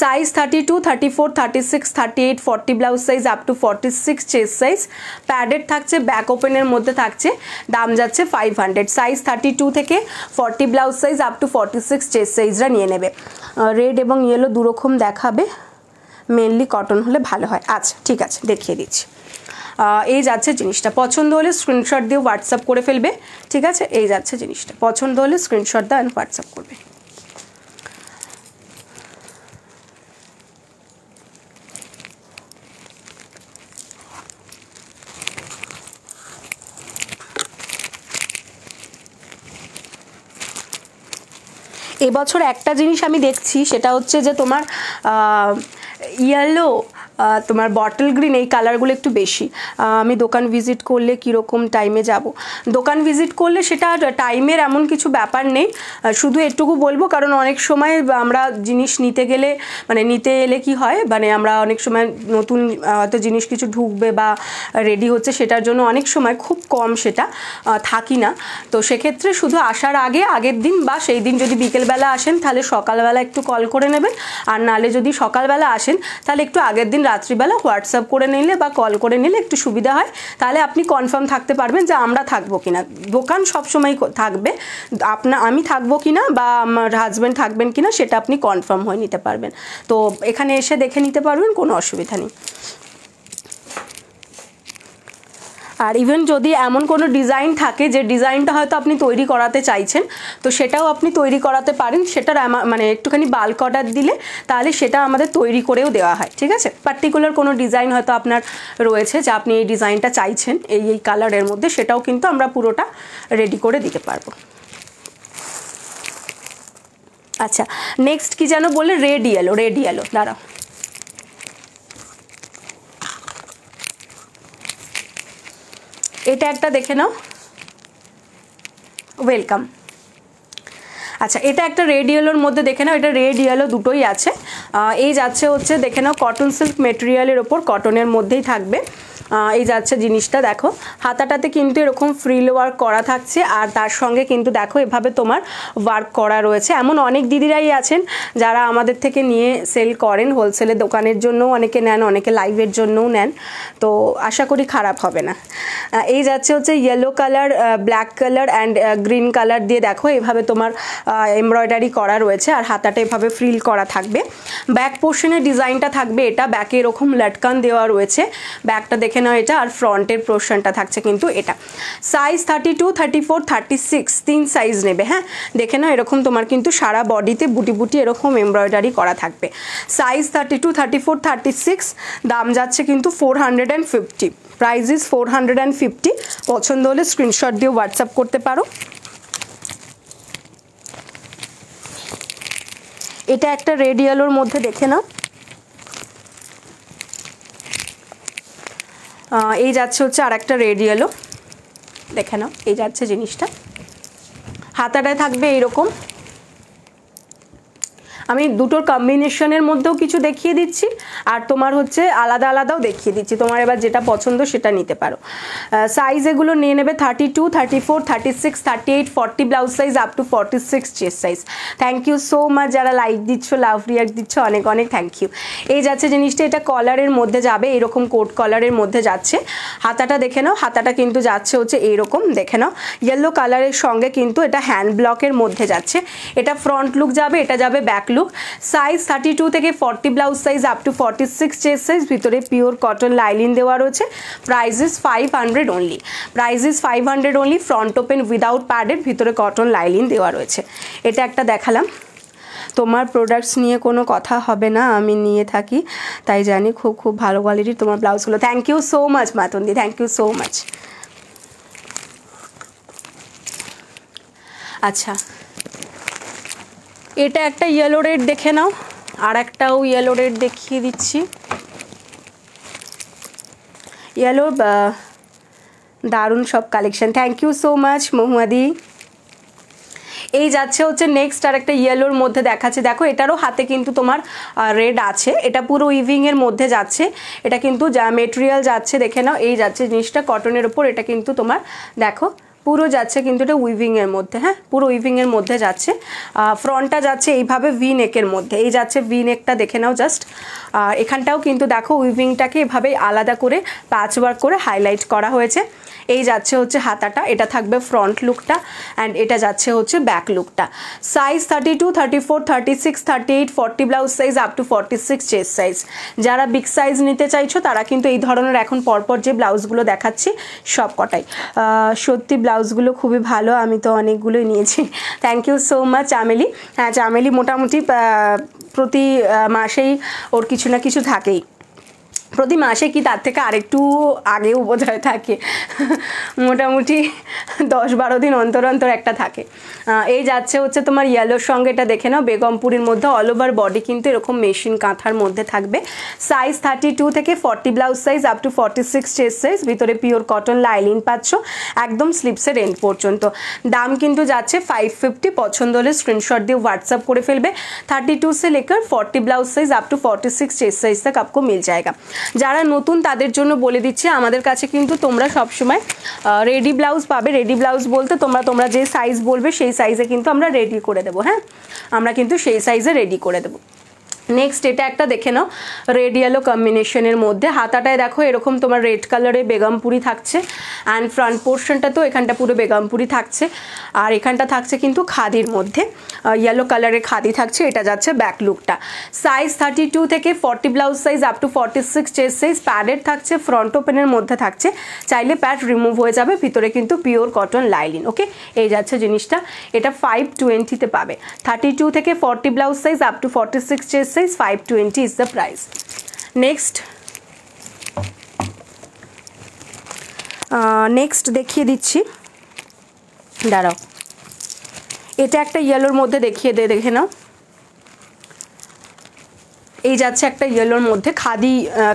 Size 32, 34, 36, 38, 40 blouse size up to 46 chest size. Padded থাকছে, ব্যাক ওপেনের মধ্যে থাকছে, দাম যাচ্ছে 500। সাইজ 32 থেকে 40 blouse size up to 46 chest সাইজরা নিয়ে নেবে। রেড এবং ইয়েলো দুরকম দেখাবে, মেনলি কটন হলে ভালো হয়। আচ্ছা ঠিক আছে, দেখিয়ে দিচ্ছি। এই যাচ্ছে জিনিসটা, পছন্দ হলে স্ক্রিনশট দিয়ে হোয়াটসঅ্যাপ করে ফেলবে। ঠিক আছে, এই যাচ্ছে জিনিসটা, পছন্দ হলে স্ক্রিনশট দেওয়া হোয়াটসঅ্যাপ করবে। এবছর একটা জিনিস আমি দেখছি, সেটা হচ্ছে যে তোমার ইয়েলো, তোমার বটল গ্রিন, এই কালারগুলো একটু বেশি। আমি দোকান ভিজিট করলে কীরকম টাইমে যাব? দোকান ভিজিট করলে সেটা টাইমের এমন কিছু ব্যাপার নেই, শুধু এটুকু বলবো কারণ অনেক সময় আমরা জিনিস নিতে গেলে, মানে নিতে এলে কি হয়, মানে আমরা অনেক সময় নতুন হয়তো জিনিস কিছু ঢুকবে বা রেডি হচ্ছে, সেটার জন্য অনেক সময় খুব কম সেটা থাকি না। তো সেক্ষেত্রে শুধু আসার আগের দিন বা সেই দিন যদি বিকেলবেলা আসেন তাহলে সকালবেলা একটু কল করে নেবেন, আর নালে যদি সকালবেলা আসেন তাহলে একটু আগের দিন রাত্রিবেলা হোয়াটসঅ্যাপ করে নিলে বা কল করে নিলে একটু সুবিধা হয়। তাহলে আপনি কনফার্ম থাকতে পারবেন যে আমরা থাকবো কিনা। দোকান সবসময় থাকবে, আমি থাকবো কিনা বা আমার হাজব্যান্ড থাকবেন কিনা সেটা আপনি কনফার্ম হয়ে নিতে পারবেন। তো এখানে এসে দেখে নিতে পারবেন, কোনো অসুবিধা নেই। আর ইভেন যদি এমন কোনো ডিজাইন থাকে যে ডিজাইনটা হয়তো আপনি তৈরি করাতে চাইছেন, তো সেটাও আপনি তৈরি করাতে পারেন। সেটার মানে একটুখানি বাল্ক অর্ডার দিলে তাহলে সেটা আমাদের তৈরি করেও দেওয়া হয়। ঠিক আছে, পার্টিকুলার কোনো ডিজাইন হয়তো আপনার রয়েছে যে আপনি এই ডিজাইনটা চাইছেন এই কালারের মধ্যে, সেটাও কিন্তু আমরা পুরোটা রেডি করে দিতে পারবো। আচ্ছা, নেক্সট কি যেন বললে? রেড ইয়েলো, রেড ইয়েলো, দাঁড়াও। এটা একটা দেখে নাও, ওয়েলকাম। আচ্ছা, এটা একটা রেড ইয়েলোর মধ্যে দেখে নাও, এটা রেড ইয়েলো দুটোই আছে। এই যাচ্ছে হচ্ছে দেখে নাও কটন সিল্ক মেটেরিয়ালের ওপর, কটনের মধ্যেই থাকবে। এই যাচ্ছে জিনিসটা, দেখো হাতাটাতে কিন্তু এরকম ফ্রিল ওয়ার্ক করা থাকছে, আর তার সঙ্গে কিন্তু দেখো এভাবে তোমার ওয়ার্ক করা রয়েছে। এমন অনেক দিদিরাই আছেন যারা আমাদের থেকে নিয়ে সেল করেন, হোলসেলের দোকানের জন্যও অনেকে নেন, অনেকে লাইভের জন্যও নেন, তো আশা করি খারাপ হবে না। এই যাচ্ছে হচ্ছে yellow colour, black colour and green colour দিয়ে দেখো এভাবে তোমার এমব্রয়ডারি করা রয়েছে, আর হাতাটা এভাবে ফ্রিল করা থাকবে। ব্যাক পোর্শনের ডিজাইনটা থাকবে এটা, ব্যাকে এরকম লটকান দেওয়া রয়েছে, ব্যাকটা দেখে নাও এটা, আর ফ্রন্টের পোর্শনটা থাকছে কিন্তু এটা। সাইজ 32, 34, 36 তিন সাইজ নেবে, হ্যাঁ দেখে নাও এরকম তোমার কিন্তু সারা বডিতে বুটি বুটি এরকম এমব্রয়ডারি করা থাকবে। সাইজ 32, 34, 36, দাম যাচ্ছে কিন্তু 450, প্রাইস ইজ 450। পছন্দ হলে স্ক্রিনশট দিয়ে হোয়াটসঅ্যাপ করতে পারো। এটা একটা রেড ইয়েলোর মধ্যে দেখে নাও, এই যাচ্ছে হচ্ছে আর একটা রেড ইয়েলো, দেখে নাও এই যাচ্ছে জিনিসটা। হাতাটায় থাকবে এইরকম, আমি দুটোর কম্বিনেশনের মধ্যেও কিছু দেখিয়ে দিচ্ছি আর তোমার হচ্ছে আলাদা আলাদাও দেখিয়ে দিচ্ছি, তোমার এবার যেটা পছন্দ সেটা নিতে পারো। সাইজ এগুলো নিয়ে নেবে 32, 34, 36, 38, 40 blouse size up to 46 chest size. Thank you so much যারা লাইক দিচ্ছ, লাভ রিয়াক্ট দিচ্ছ, অনেক অনেক থ্যাংক ইউ। এই যাচ্ছে জিনিসটা, এটা কলারের মধ্যে যাবে, এরকম কোট কলারের মধ্যে যাচ্ছে। হাতাটা দেখে নাও, হাতাটা কিন্তু যাচ্ছে হচ্ছে এইরকম, দেখে নাও ইয়েলো কালারের সঙ্গে কিন্তু এটা হ্যান্ড ব্লকের মধ্যে যাচ্ছে। এটা ফ্রন্ট লুক যাবে, এটা যাবে ব্যাক লুক। সাইজ 32 থেকে 40 blouse size up to 46 chest size, ভিতরে পিওর কটন লাইলিন দেওয়া রয়েছে। Price is 500 only, price is 500 only. Front open without প্যাডের, ভিতরে কটন লাইলিন দেওয়া রয়েছে। এটা একটা দেখালাম। তোমার প্রোডাক্টস নিয়ে কোনো কথা হবে না, আমি নিয়ে থাকি তাই জানি, খুব খুব ভালো কোয়ালিটির তোমার ব্লাউজগুলো। থ্যাংক ইউ সো মাচ মাতন্দি, থ্যাংক ইউ সো মাচ। আচ্ছা, এটা একটা ইয়েলো রেড দেখে নাও, আর একটাও ইয়েলো রেড দেখিয়ে দিচ্ছি। ইয়েলো দারুণ সব collection, thank you so much মহুয়াদি। এই যাচ্ছে হচ্ছে নেক্সট আর একটা ইয়েলোর মধ্যে দেখাচ্ছে, দেখো এটারও হাতে কিন্তু তোমার রেড আছে, এটা পুরো উইভিংয়ের মধ্যে যাচ্ছে, এটা কিন্তু যা মেটেরিয়াল যাচ্ছে দেখে নাও, এই যাচ্ছে জিনিসটা কটনের ওপর, এটা কিন্তু তোমার দেখো পুরো যাচ্ছে কিন্তু এটা উইভিংয়ের মধ্যে, হ্যাঁ পুরো উইভিংয়ের মধ্যে যাচ্ছে। ফ্রন্টটা যাচ্ছে এইভাবে ভি নেকের মধ্যে, এই যাচ্ছে ভি নেকটা দেখে নাও জাস্ট। এখানটাও কিন্তু দেখো উইভিংটাকে এভাবে আলাদা করে প্যাচ ওয়ার্ক করে হাইলাইট করা হয়েছে। এই যাচ্ছে হচ্ছে হাতাটা, এটা থাকবে ফ্রন্ট লুকটা, অ্যান্ড এটা যাচ্ছে হচ্ছে ব্যাক লুকটা। Size 32, 34, 36, 38, 40 blouse size up to 46 chest size. যারা বিগ সাইজ নিতে চাইছো তারা কিন্তু এই ধরনের এখন পরপর যে ব্লাউজগুলো দেখাচ্ছি সব কটাই সত্যি ব্লাউজগুলো খুবই ভালো, আমি তো অনেকগুলোই নিয়েছি। থ্যাংক ইউ সো মাচ চামেলি। হ্যাঁ চামেলি মোটামুটি প্রতি মাসেই ওর কিছু না কিছু থাকেই, প্রতি মাসে কি তার থেকে আরেকটু আগেও বোধহয় থাকে, মোটামুটি 10-12 দিন অন্তর অন্তর একটা থাকে। এই যাচ্ছে হচ্ছে তোমার ইয়েলোর সঙ্গে, এটা দেখে নাও বেগমপুরির মধ্যে, অল ওভার বডি কিন্তু এরকম মেশিন কাঁথার মধ্যে থাকবে। সাইজ 32 থেকে 40 blouse size up to 46 chest size, ভিতরে পিওর কটন লাইলিন পাচ্ছ একদম স্লিপসের এন্ড পর্যন্ত। দাম কিন্তু যাচ্ছে 550, পছন্দ হলে স্ক্রিনশট দিয়ে হোয়াটসঅ্যাপ করে ফেলবে। 32 से लेकर 40 blouse size up to 46 chest size तक आपको मिल जाएगा। যারা নতুন তাদের জন্য বলে দিচ্ছি, আমাদের কাছে কিন্তু তোমরা সবসময় রেডি ব্লাউজ পাবে। রেডি ব্লাউজ বলতে তোমরা যে সাইজ বলবে সেই সাইজে কিন্তু আমরা রেডি করে দেবো, হ্যাঁ আমরা কিন্তু সেই সাইজে রেডি করে দেবো। নেক্সট এটা একটা দেখে নাও রেড ইয়েলো কম্বিনেশনের মধ্যে, হাতাটায় দেখো এরকম তোমার রেড কালারে বেগমপুরি থাকছে, অ্যান্ড ফ্রন্ট পোর্শনটা তো এখানটা পুরো বেগমপুরি থাকছে, আর এখানটা থাকছে কিন্তু খাদির মধ্যে ইয়েলো কালারের খাদি থাকছে। এটা যাচ্ছে ব্যাক লুকটা। সাইজ 32 থেকে 40 blouse size up to 46 chest size, প্যাডের থাকছে, ফ্রন্ট ওপেনের মধ্যে থাকছে, চাইলে প্যাড রিমুভ হয়ে যাবে, ভিতরে কিন্তু পিওর কটন লাইলিন। ওকে, এই যাচ্ছে জিনিসটা, এটা 520-তে পাবে। 32 থেকে 40 blouse size up to 46 chest size, 520 is the price. Next দেখিয়ে দিচ্ছি, দাঁড়াও এটা একটা ইয়েলোর মধ্যে দেখে নাও। এই যাচ্ছে একটা ইয়েলোর মধ্যে,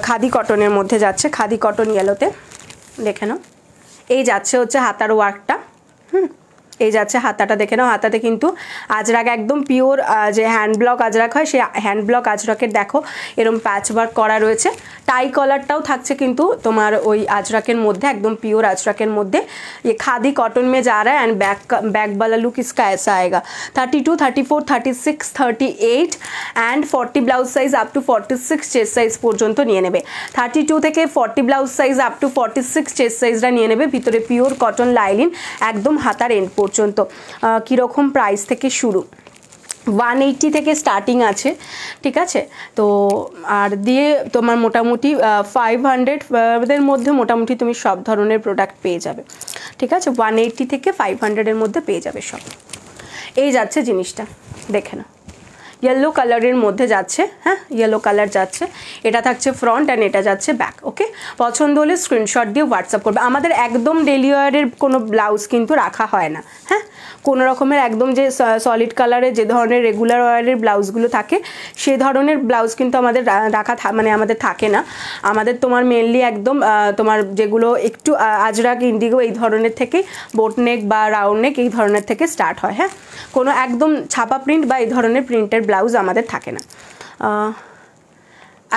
খাদি কটনের মধ্যে যাচ্ছে, খাদি কটন ইয়েলোতে দেখে নাও। এই যাচ্ছে হচ্ছে হাতার ওয়ার্কটা, এই যাচ্ছে হাতাটা দেখে নাও, হাতাতে কিন্তু আজরাক একদম পিওর যে হ্যান্ড ব্লক আজরাক হয় সেই হ্যান্ড ব্লক আজরাকের দেখো এরকম প্যাচ ওয়ার্ক করা রয়েছে। টাই কলারটাও থাকছে কিন্তু তোমার ওই আজরাকের মধ্যে, একদম পিওর আজরাকের মধ্যে। ये खादी कॉटन में जा रहा है एंड बैक वाला लुक इसका ऐसा आएगा। 32, 34, 36, 38 and 40 blouse size up to 46 chest size পর্যন্ত নিয়ে নেবে। 32 থেকে 40 blouse size up to 46 chest সাইজটা নিয়ে নেবে, ভিতরে পিওর কটন লাইলিন একদম হাতার এন্ড পর্যন্ত। কীরকম প্রাইস থেকে শুরু? 180 থেকে স্টার্টিং আছে, ঠিক আছে। তো আর দিয়ে তোমার মোটামুটি 500 মধ্যে মোটামুটি তুমি সব ধরনের প্রোডাক্ট পেয়ে যাবে, ঠিক আছে। 180 থেকে 500 মধ্যে পেয়ে যাবে সব। এই যাচ্ছে জিনিসটা, দেখে নাও, येलो কালারের মধ্যে যাচ্ছে, হ্যাঁ येलो কালার যাচ্ছে। এটা থাকছে ফ্রন্ট অ্যান্ড এটা যাচ্ছে ব্যাক। ওকে, পছন্দ হলে স্ক্রিনশট দিয়ে হোয়াটসঅ্যাপ করবে। আমাদের একদম ডেলি ওয়ারের কোনো ব্লাউজ কিন্তু রাখা হয় না, হ্যাঁ, কোনো রকমের একদম যে সলিড কালারের যে ধরনের রেগুলার ওয়ারের ব্লাউজগুলো থাকে সেই ধরনের ব্লাউজ কিন্তু আমাদের রাখা মানে আমাদের থাকে না। আমাদের তোমার মেনলি একদম তোমার যেগুলো একটু আজরাক ইন্ডিগো এই ধরনের থেকে বোট নেক বা রাউন্ড নেক এই ধরনের থেকে স্টার্ট হয়, হ্যাঁ, কোনো একদম ছাপা প্রিন্ট বা এই ধরনের প্রিন্টের ব্লাউজ আমাদের থাকে না।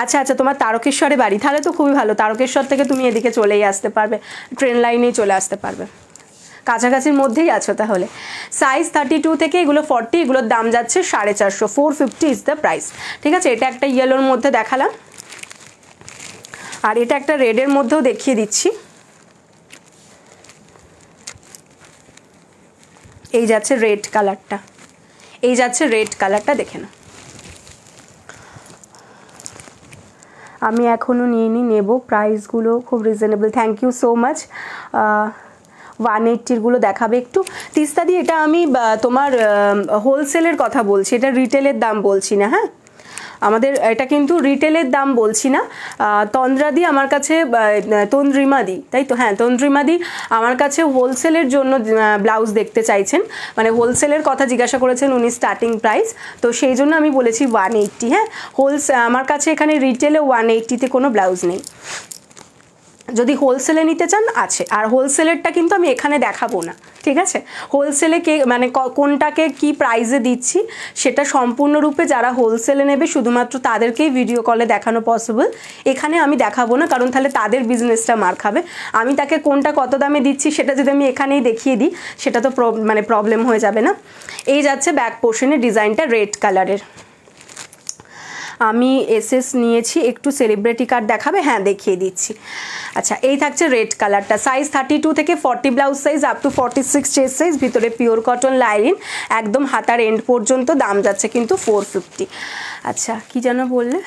আচ্ছা আচ্ছা, তোমার তারকেশ্বরে বাড়ি, তাহলে তো খুবই ভালো। তারকেশ্বর থেকে তুমি এদিকে চলেই আসতে পারবে, ট্রেন লাইনেই চলে আসতে পারবে, কাছাকাছির মধ্যেই আছো তাহলে। সাইজ 32 থেকে এগুলো 40, এগুলোর দাম যাচ্ছে 450, 450 ইজ দ্য প্রাইস, ঠিক আছে। এটা একটা ইয়েলোর মধ্যে দেখালাম, আর এটা একটা রেডের মধ্যেও দেখিয়ে দিচ্ছি। এই যাচ্ছে রেড কালারটা, এই যাচ্ছে রেড কালারটা, দেখে না। আমি এখনও নিইনি, নেব। প্রাইসগুলো খুব reasonable, thank you so much. 180গুলো দেখাবে একটু। তিস্তা দিয়ে এটা আমি তোমার হোলসেলের কথা বলছি, এটা রিটেলের দাম বলছি না, হ্যাঁ, আমাদের এটা কিন্তু রিটেলের দাম বলছি না। তন্দ্রাদি আমার কাছে, তন্দ্রিমাদি, তাই তো, হ্যাঁ তন্দ্রিমাদি আমার কাছে হোলসেলের জন্য ব্লাউজ দেখতে চাইছেন, মানে হোলসেলের কথা জিজ্ঞাসা করেছেন উনি, স্টার্টিং প্রাইস, তো সেই জন্য আমি বলেছি 180, হ্যাঁ। আমার কাছে এখানে রিটেলে 180তে কোনো ব্লাউজ নেই, যদি হোলসেলে নিতে চান আছে। আর হোলসেলেরটা কিন্তু আমি এখানে দেখাবো না, ঠিক আছে। হোলসেলে কে মানে কোনটাকে কি প্রাইসে দিচ্ছি সেটা সম্পূর্ণরূপে যারা হোলসেলে নেবে শুধুমাত্র তাদেরকেই ভিডিও কলে দেখানো পসিবল, এখানে আমি দেখাবো না, কারণ তাহলে তাদের বিজনেসটা মার খাবে। আমি তাকে কোনটা কত দামে দিচ্ছি সেটা যদি আমি এখানেই দেখিয়ে দিই সেটা তো মানে প্রবলেম হয়ে যাবে না। এই যাচ্ছে ব্যাক পোর্শনের ডিজাইনটা রেড কালারের। আমি এসএস নিয়েছি, একটু সেলিব্রিটি কার্ড দেখাবে, হ্যাঁ দেখিয়ে দিচ্ছি। আচ্ছা, এই থাকছে রেড কালারটা, সাইজ 32 থেকে 40 blouse size up to 46 chest size, ভিতরে পিওর কটন লাইলিন, একদম হাতার এন্ড পর্যন্ত, দাম যাচ্ছে কিন্তু 450। আচ্ছা, কি যেন বললে,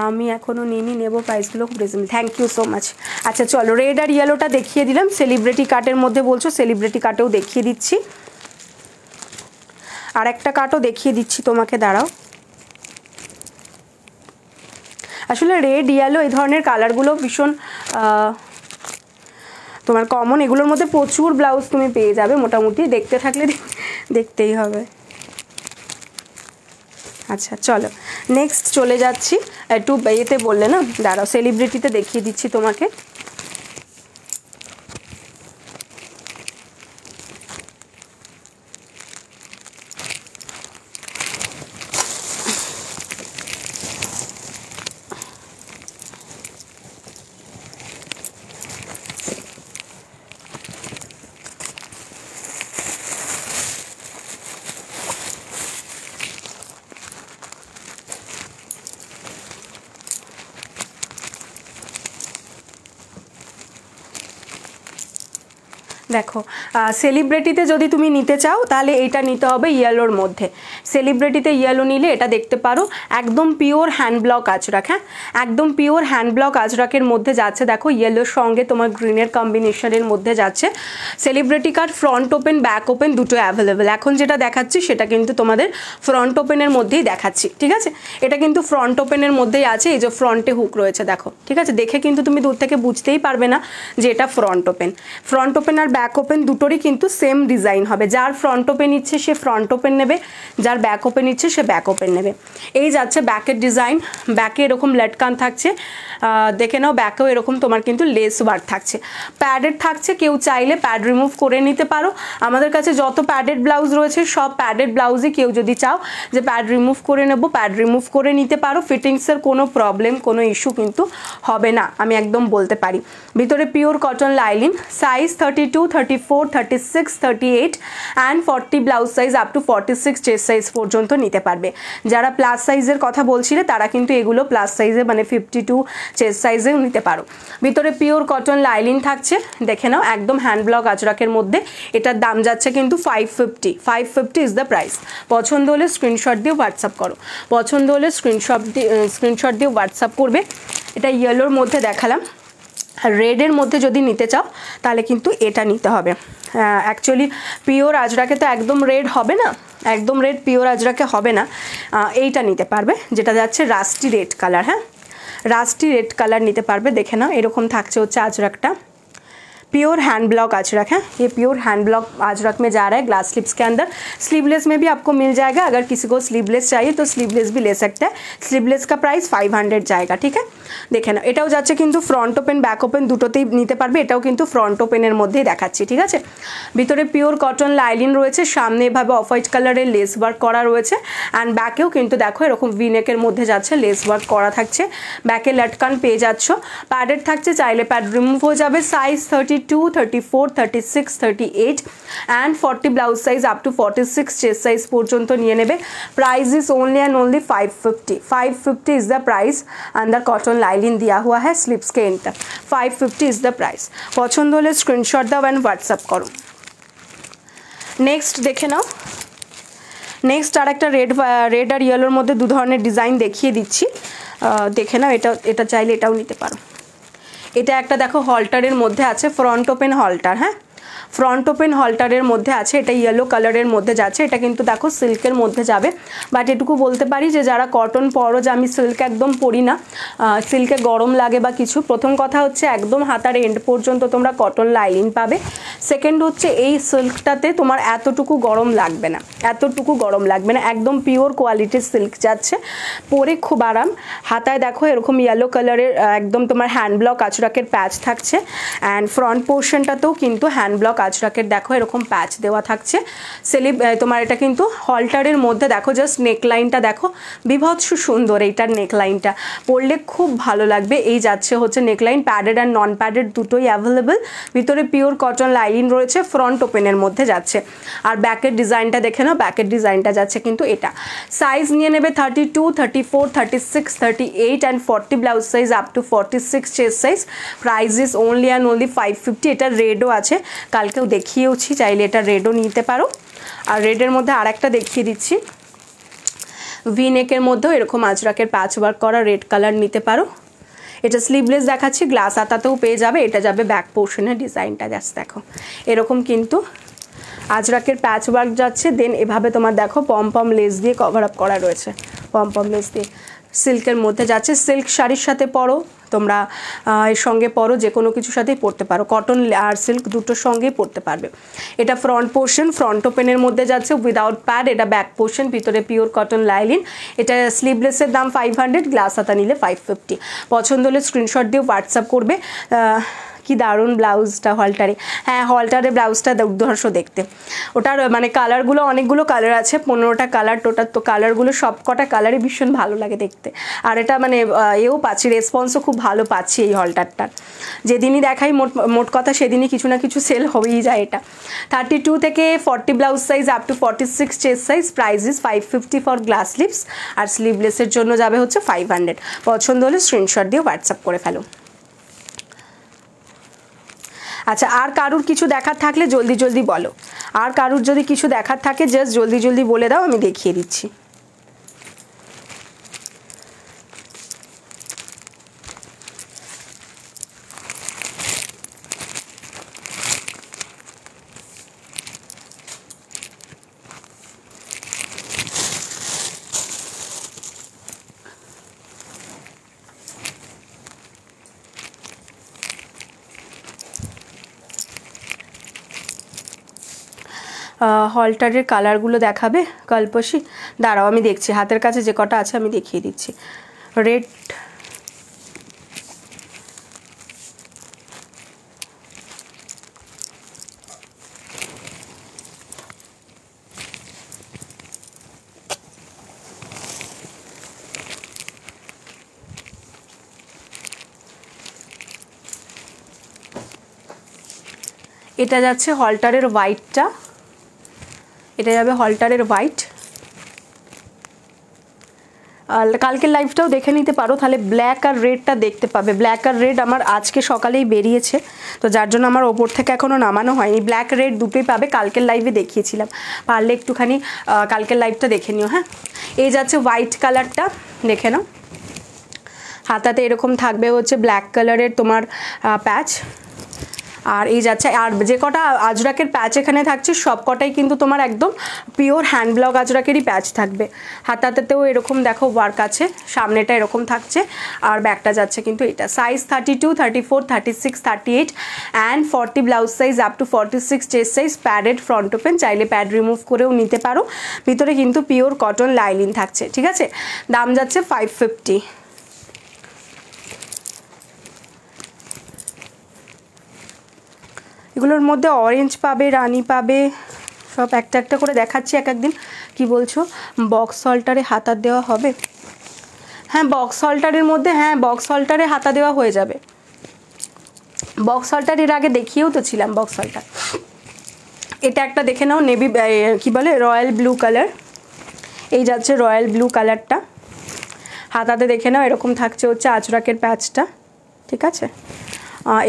আমি এখনও নিইনি, নেব, প্রাইসগুলো খুব reasonable, thank you so much. আচ্ছা চলো, রেড আর ইয়েলোটা দেখিয়ে দিলাম, সেলিব্রিটি কার্টের মধ্যে বলছো, সেলিব্রিটি কার্টেও দেখিয়ে দিচ্ছি, আর একটা কার্টও দেখিয়ে দিচ্ছি তোমাকে, দাঁড়াও। আসলে রেড ইয়েলো এই ধরনের কালারগুলো ভীষণ তোমার কমন, এগুলোর মধ্যে প্রচুর ব্লাউজ তুমি পেয়ে যাবে, মোটামুটি দেখতে থাকলে দেখতেই হবে। আচ্ছা চলো, নেক্সট চলে যাচ্ছি, একটু এতে বললে না, দাঁড়াও সেলিব্রিটিতে দেখিয়ে দিচ্ছি তোমাকে। দেখো, সেলিব্রিটিতে যদি তুমি নিতে চাও তাহলে এইটা নিতে হবে ইয়েলোর মধ্যে। সেলিব্রিটিতে ইয়েলো নিলে এটা দেখতে পারো, একদম পিওর হ্যান্ড ব্লক আজরাক, হ্যাঁ একদম পিওর হ্যান্ড ব্লক আজরাকের মধ্যে যাচ্ছে। দেখো ইয়েলোর সঙ্গে তোমার গ্রিনের কম্বিনেশনের মধ্যে যাচ্ছে। Celebrity card front open back open দুটো অ্যাভেলেবেল। এখন যেটা দেখাচ্ছি সেটা কিন্তু তোমাদের ফ্রন্ট ওপেনের মধ্যেই দেখাচ্ছি, ঠিক আছে। এটা কিন্তু ফ্রন্ট ওপেনের মধ্যেই আছে, এই যে ফ্রন্টে হুক রয়েছে দেখো, ঠিক আছে। দেখে কিন্তু তুমি দূর থেকে বুঝতেই পারবে না যে এটা ফ্রন্ট ওপেন। ফ্রন্ট ওপেন আর ব্যাক ওপেন দুটোরই কিন্তু সেম ডিজাইন হবে। যার ফ্রন্ট ওপেন ইচ্ছে সে ফ্রন্ট ওপেন নেবে, যার ব্যাক ওপেন ইচ্ছে সে ব্যাক ওপেন নেবে। এই যাচ্ছে ব্যাকের ডিজাইন, ব্যাকে এরকম লটকান থাকছে, দেখে নাও। ব্যাকেও এরকম তোমার কিন্তু লেস ওয়ার্ক থাকছে, প্যাডেড থাকছে। কেউ চাইলে প্যাড রিমুভ করে নিতে পারো। আমাদের কাছে যত প্যাডেড ব্লাউজ রয়েছে সব প্যাডেড ব্লাউজই কেউ যদি চাও যে প্যাড রিমুভ করে নেবো, প্যাড রিমুভ করে নিতে পারো। ফিটিংসের কোনো প্রবলেম, কোনো ইস্যু কিন্তু হবে না, আমি একদম বলতে পারি। ভিতরে pure cotton lining, size 32, 34, 36, 38 and 40 blouse size up to 46 chest size পর্যন্ত নিতে পারবে। যারা প্লাস সাইজের কথা বলছিলে তারা কিন্তু এগুলো প্লাস সাইজে মানে 52 চেস্ট সাইজেও নিতে পারো। ভিতরে পিওর কটন লাইলিন থাকছে, দেখে নাও একদম হ্যান্ড ব্লক আজরাকের মধ্যে। এটার দাম যাচ্ছে কিন্তু 550 ইজ দ্য প্রাইস। পছন্দ হলে স্ক্রিনশট দিয়ে হোয়াটসঅ্যাপ করো, পছন্দ হলে স্ক্রিনশট দিয়ে হোয়াটসঅ্যাপ করবে। এটা ইয়েলোর মধ্যে দেখালাম, আর রেডের মধ্যে যদি নিতে চাও তাহলে কিন্তু এটা নিতে হবে। অ্যাকচুয়ালি পিওর আজরাকে তো একদম রেড হবে না, একদম রেড পিওর আজরাকে হবে না, এইটা নিতে পারবে যেটা যাচ্ছে রাস্টি রেড কালার। হ্যাঁ, রাস্টি রেড কালার নিতে পারবে। দেখে নাও এরকম থাকছে হচ্ছে আজরাকটা, प्योर हैंड ब्लॉक अजरक है ये। प्योर हैंड ब्लॉक अजरक में जा रहा है ग्लास स्लिप्स के अंदर। स्लीवलेस में भी आपको मिल जाएगा, अगर किसी को स्लीवलेस चाहिए तो स्लीवलेस भी ले सकते हैं। स्लीवलेस का प्राइस 500 जाएगा, ठीक है। देखे ना এটাও যাচ্ছে কিন্তু ফ্রন্ট ওপেন ব্যাক ওপেন দুটোতেই নিতে পারবে। এটাও কিন্তু ফ্রন্ট ওপেনের মধ্যেই দেখাচ্ছি, ঠিক আছে। ভিতরে পিওর কটন লাইলিন রয়েছে, সামনে এভাবে অফ হোয়াইট কালারের লেস ওয়ার্ক করা রয়েছে, অ্যান্ড ব্যাকেও কিন্তু দেখো এরকম ভিনেকের মধ্যে যাচ্ছে, লেস ওয়ার্ক করা থাকছে। ব্যাকে লটকান পেয়ে যাচ্ছ, প্যাডেড থাকছে, চাইলে প্যাড রিমুভ হয়ে যাবে। Size 32, 34, 36, 38 and 40 blouse size up to 46 chest size পর্যন্ত নিয়ে নেবে। Price is only and only 550 is the price. अंदर कॉटन लाइलिन दिया हुआ है स्लिप्स के एंड तक। 550 इज द प्राइस। पसंद হলে স্ক্রিনশট দাও এন্ড হোয়াটসঅ্যাপ করো। নেক্সট দেখে নাও, নেক্সট আরেকটা রেড আর ইয়েলোর মধ্যে দু ধরনের ডিজাইন দেখিয়ে দিচ্ছি, দেখে নাও। এটা চাইলে এটাও নিতে পারো। এটা একটা দেখো হলটারের মধ্যে আছে, ফ্রন্ট ওপেন হলটার। হ্যাঁ, ফ্রন্ট ওপেন হলটারের মধ্যে আছে, এটা ইয়েলো কালারের মধ্যে যাচ্ছে। এটা কিন্তু দেখো সিল্কের মধ্যে যাবে, বাট এটুকু বলতে পারি যে যারা কটন পরো, যে আমি সিল্ক একদম পরি না, সিল্কে গরম লাগে বা কিছু। প্রথম কথা হচ্ছে একদম হাতার এন্ড পর্যন্ত তোমরা কটন লাইলিন পাবে। সেকেন্ড হচ্ছে এই সিল্কটাতে তোমার এতটুকু গরম লাগবে না, এতটুকু গরম লাগবে না, একদম পিওর কোয়ালিটির সিল্ক যাচ্ছে, পরে খুব আরাম। হাতায় দেখো এরকম ইয়েলো কালারের একদম তোমার হ্যান্ড ব্লক আজরাকের প্যাচ থাকছে, অ্যান্ড ফ্রন্ট পোর্শনটাতেও কিন্তু হ্যান্ড ব্লক আজরাকের দেখো এরকম প্যাচ দেওয়া থাকছে। তোমার এটা কিন্তু হলটারের মধ্যে দেখো জাস্ট নেকলাইনটা দেখো, বিভৎস সুন্দর এইটার নেকলাইনটা, পরলে খুব ভালো লাগবে। এই যাচ্ছে হচ্ছে neckline, padded and non padded দুটোই অ্যাভেলেবেল। ভিতরে পিওর কটন লাইলিন রয়েছে, ফ্রন্ট ওপেনের মধ্যে যাচ্ছে। আর ব্যাকের ডিজাইনটা দেখে নাও, ব্যাকের ডিজাইনটা যাচ্ছে কিন্তু এটা। সাইজ নিয়ে নেবে 32, 34, 36, 38 and 40 blouse size up to 46 chest size. Price is only and only 550। এটা রেডও আছে, কালকেও দেখিয়েওছি, চাইলে এটা রেডও নিতে পারো। আর রেডের মধ্যে আরেকটা দেখিয়ে দিচ্ছি, ভি নেকের মধ্যেও এরকম আজরাকের প্যাচ ওয়ার্ক করা রেড কালার নিতে পারো। এটা স্লিভলেস দেখাচ্ছি, গ্লাস আতাতেও পেয়ে যাবে। এটা যাবে ব্যাক পোর্শনের ডিজাইনটা, জাস্ট দেখো এরকম কিন্তু আজরাকের প্যাচ ওয়ার্ক যাচ্ছে। দেন এভাবে তোমার দেখো পম পম লেস দিয়ে কভার আপ করা রয়েছে, পম পম লেস দিয়ে সিল্কের মধ্যে যাচ্ছে। সিল্ক শাড়ির সাথে পরো তোমরা, এর সঙ্গে পরো, যে কোনো কিছুর সাথেই পরতে পারো, কটন আর সিল্ক দুটোর সঙ্গেই পরতে পারবে। এটা ফ্রন্ট পোর্শন, ফ্রন্ট ওপেনের মধ্যে যাচ্ছে উইদাউট প্যাড। এটা ব্যাক পোর্শন, ভিতরে পিওর কটন লাইলিন। এটা স্লিভলেসের দাম 500, গ্লাস হাতা নিলে 550। পছন্দ হলে স্ক্রিনশট দিয়ে হোয়াটসঅ্যাপ করবে। কি দারুণ ব্লাউজটা হলটারে। হ্যাঁ, হলটারে ব্লাউজটা দুর্ধর্ষ দেখতে। ওটার মানে কালারগুলো অনেকগুলো কালার আছে, 15টা কালার টোটাল। তো কালারগুলো সব কটা কালারই ভীষণ ভালো লাগে দেখতে। আর এটা মানে এও পাচ্ছি, রেসপন্সও খুব ভালো পাচ্ছি এই হলটারটার। যেদিনই দেখাই মোট কথা সেদিনই কিছু না কিছু সেল হয়েই যায়। এটা 32 থেকে 40 blouse size up to 46 chest size. Price is 550 for glass sleeves, আর স্লিভলেসের জন্য যাবে হচ্ছে 500। পছন্দ হলে স্ক্রিনশট দিয়ে হোয়াটসঅ্যাপ করে ফেলো। আচ্ছা, আর কারুর কিছু দেখার থাকলে জলদি জলদি বলো। আর কারুর যদি কিছু দেখার থাকে জাস্ট জলদি জলদি বলে দাও, আমি দেখিয়ে দিচ্ছি। হলটারের কালারগুলো দেখাবে কল্পসী? দাঁড়াও আমি দেখছি, হাতের কাছে যে কটা আছে আমি দেখিয়ে দিচ্ছি। রেড, এটা যাচ্ছে হলটারের হোয়াইটটা, এটা যাবে হলটারের হোয়াইট। কালকের লাইভটাও দেখে নিতে পারো, তাহলে ব্ল্যাক আর রেডটা দেখতে পাবে। ব্ল্যাক আর রেড আমার আজকে সকালেই বেরিয়েছে, তো যার জন্য আমার ওপর থেকে এখনও নামানো হয়নি। ব্ল্যাক রেড দুটোই পাবে, কালকের লাইভে দেখিয়েছিলাম, পারলে একটুখানি কালকের লাইভটা দেখে নিও। হ্যাঁ, এই যাচ্ছে হোয়াইট কালারটা, দেখে নাও। হাতাতে এরকম থাকবে হচ্ছে ব্ল্যাক কালারের তোমার প্যাচ, আর এই যাচ্ছে, আর যে কটা আজরাকের প্যাচ এখানে থাকছে সব কটাই কিন্তু তোমার একদম পিওর হ্যান্ড ব্লক আজরাকেরই প্যাচ থাকবে। হাতাতেও এরকম দেখো ওয়ার্ক আছে, সামনেটা এরকম থাকছে, আর ব্যাকটা যাচ্ছে কিন্তু এটা। Size 32, 34, 36, 38 and 40 blouse size up to 46 chest size, padded front open, চাইলে প্যাড রিমুভ করেও নিতে পারো। ভিতরে কিন্তু পিওর কটন লাইলিন থাকছে, ঠিক আছে। দাম যাচ্ছে 550। এগুলোর মধ্যে অরেঞ্জ পাবে, রানি পাবে, সব একটা একটা করে দেখাচ্ছি এক একদিন। কি বলছো, বক্স হল্টারে হাতা দেওয়া হবে? হ্যাঁ, বক্স হল্টারের মধ্যে, হ্যাঁ বক্স হল্টারে হাতা দেওয়া হয়ে যাবে। বক্স হল্টার এর আগে দেখিয়েও তো ছিলাম বক্স হল্টার। এটা একটা দেখে নাও, নেভি কি বলে, রয়্যাল ব্লু কালার। এই যাচ্ছে রয়্যাল ব্লু কালারটা, হাতাতে দেখে নাও এরকম থাকছে হচ্ছে আঁচড়াকের প্যাচটা, ঠিক আছে।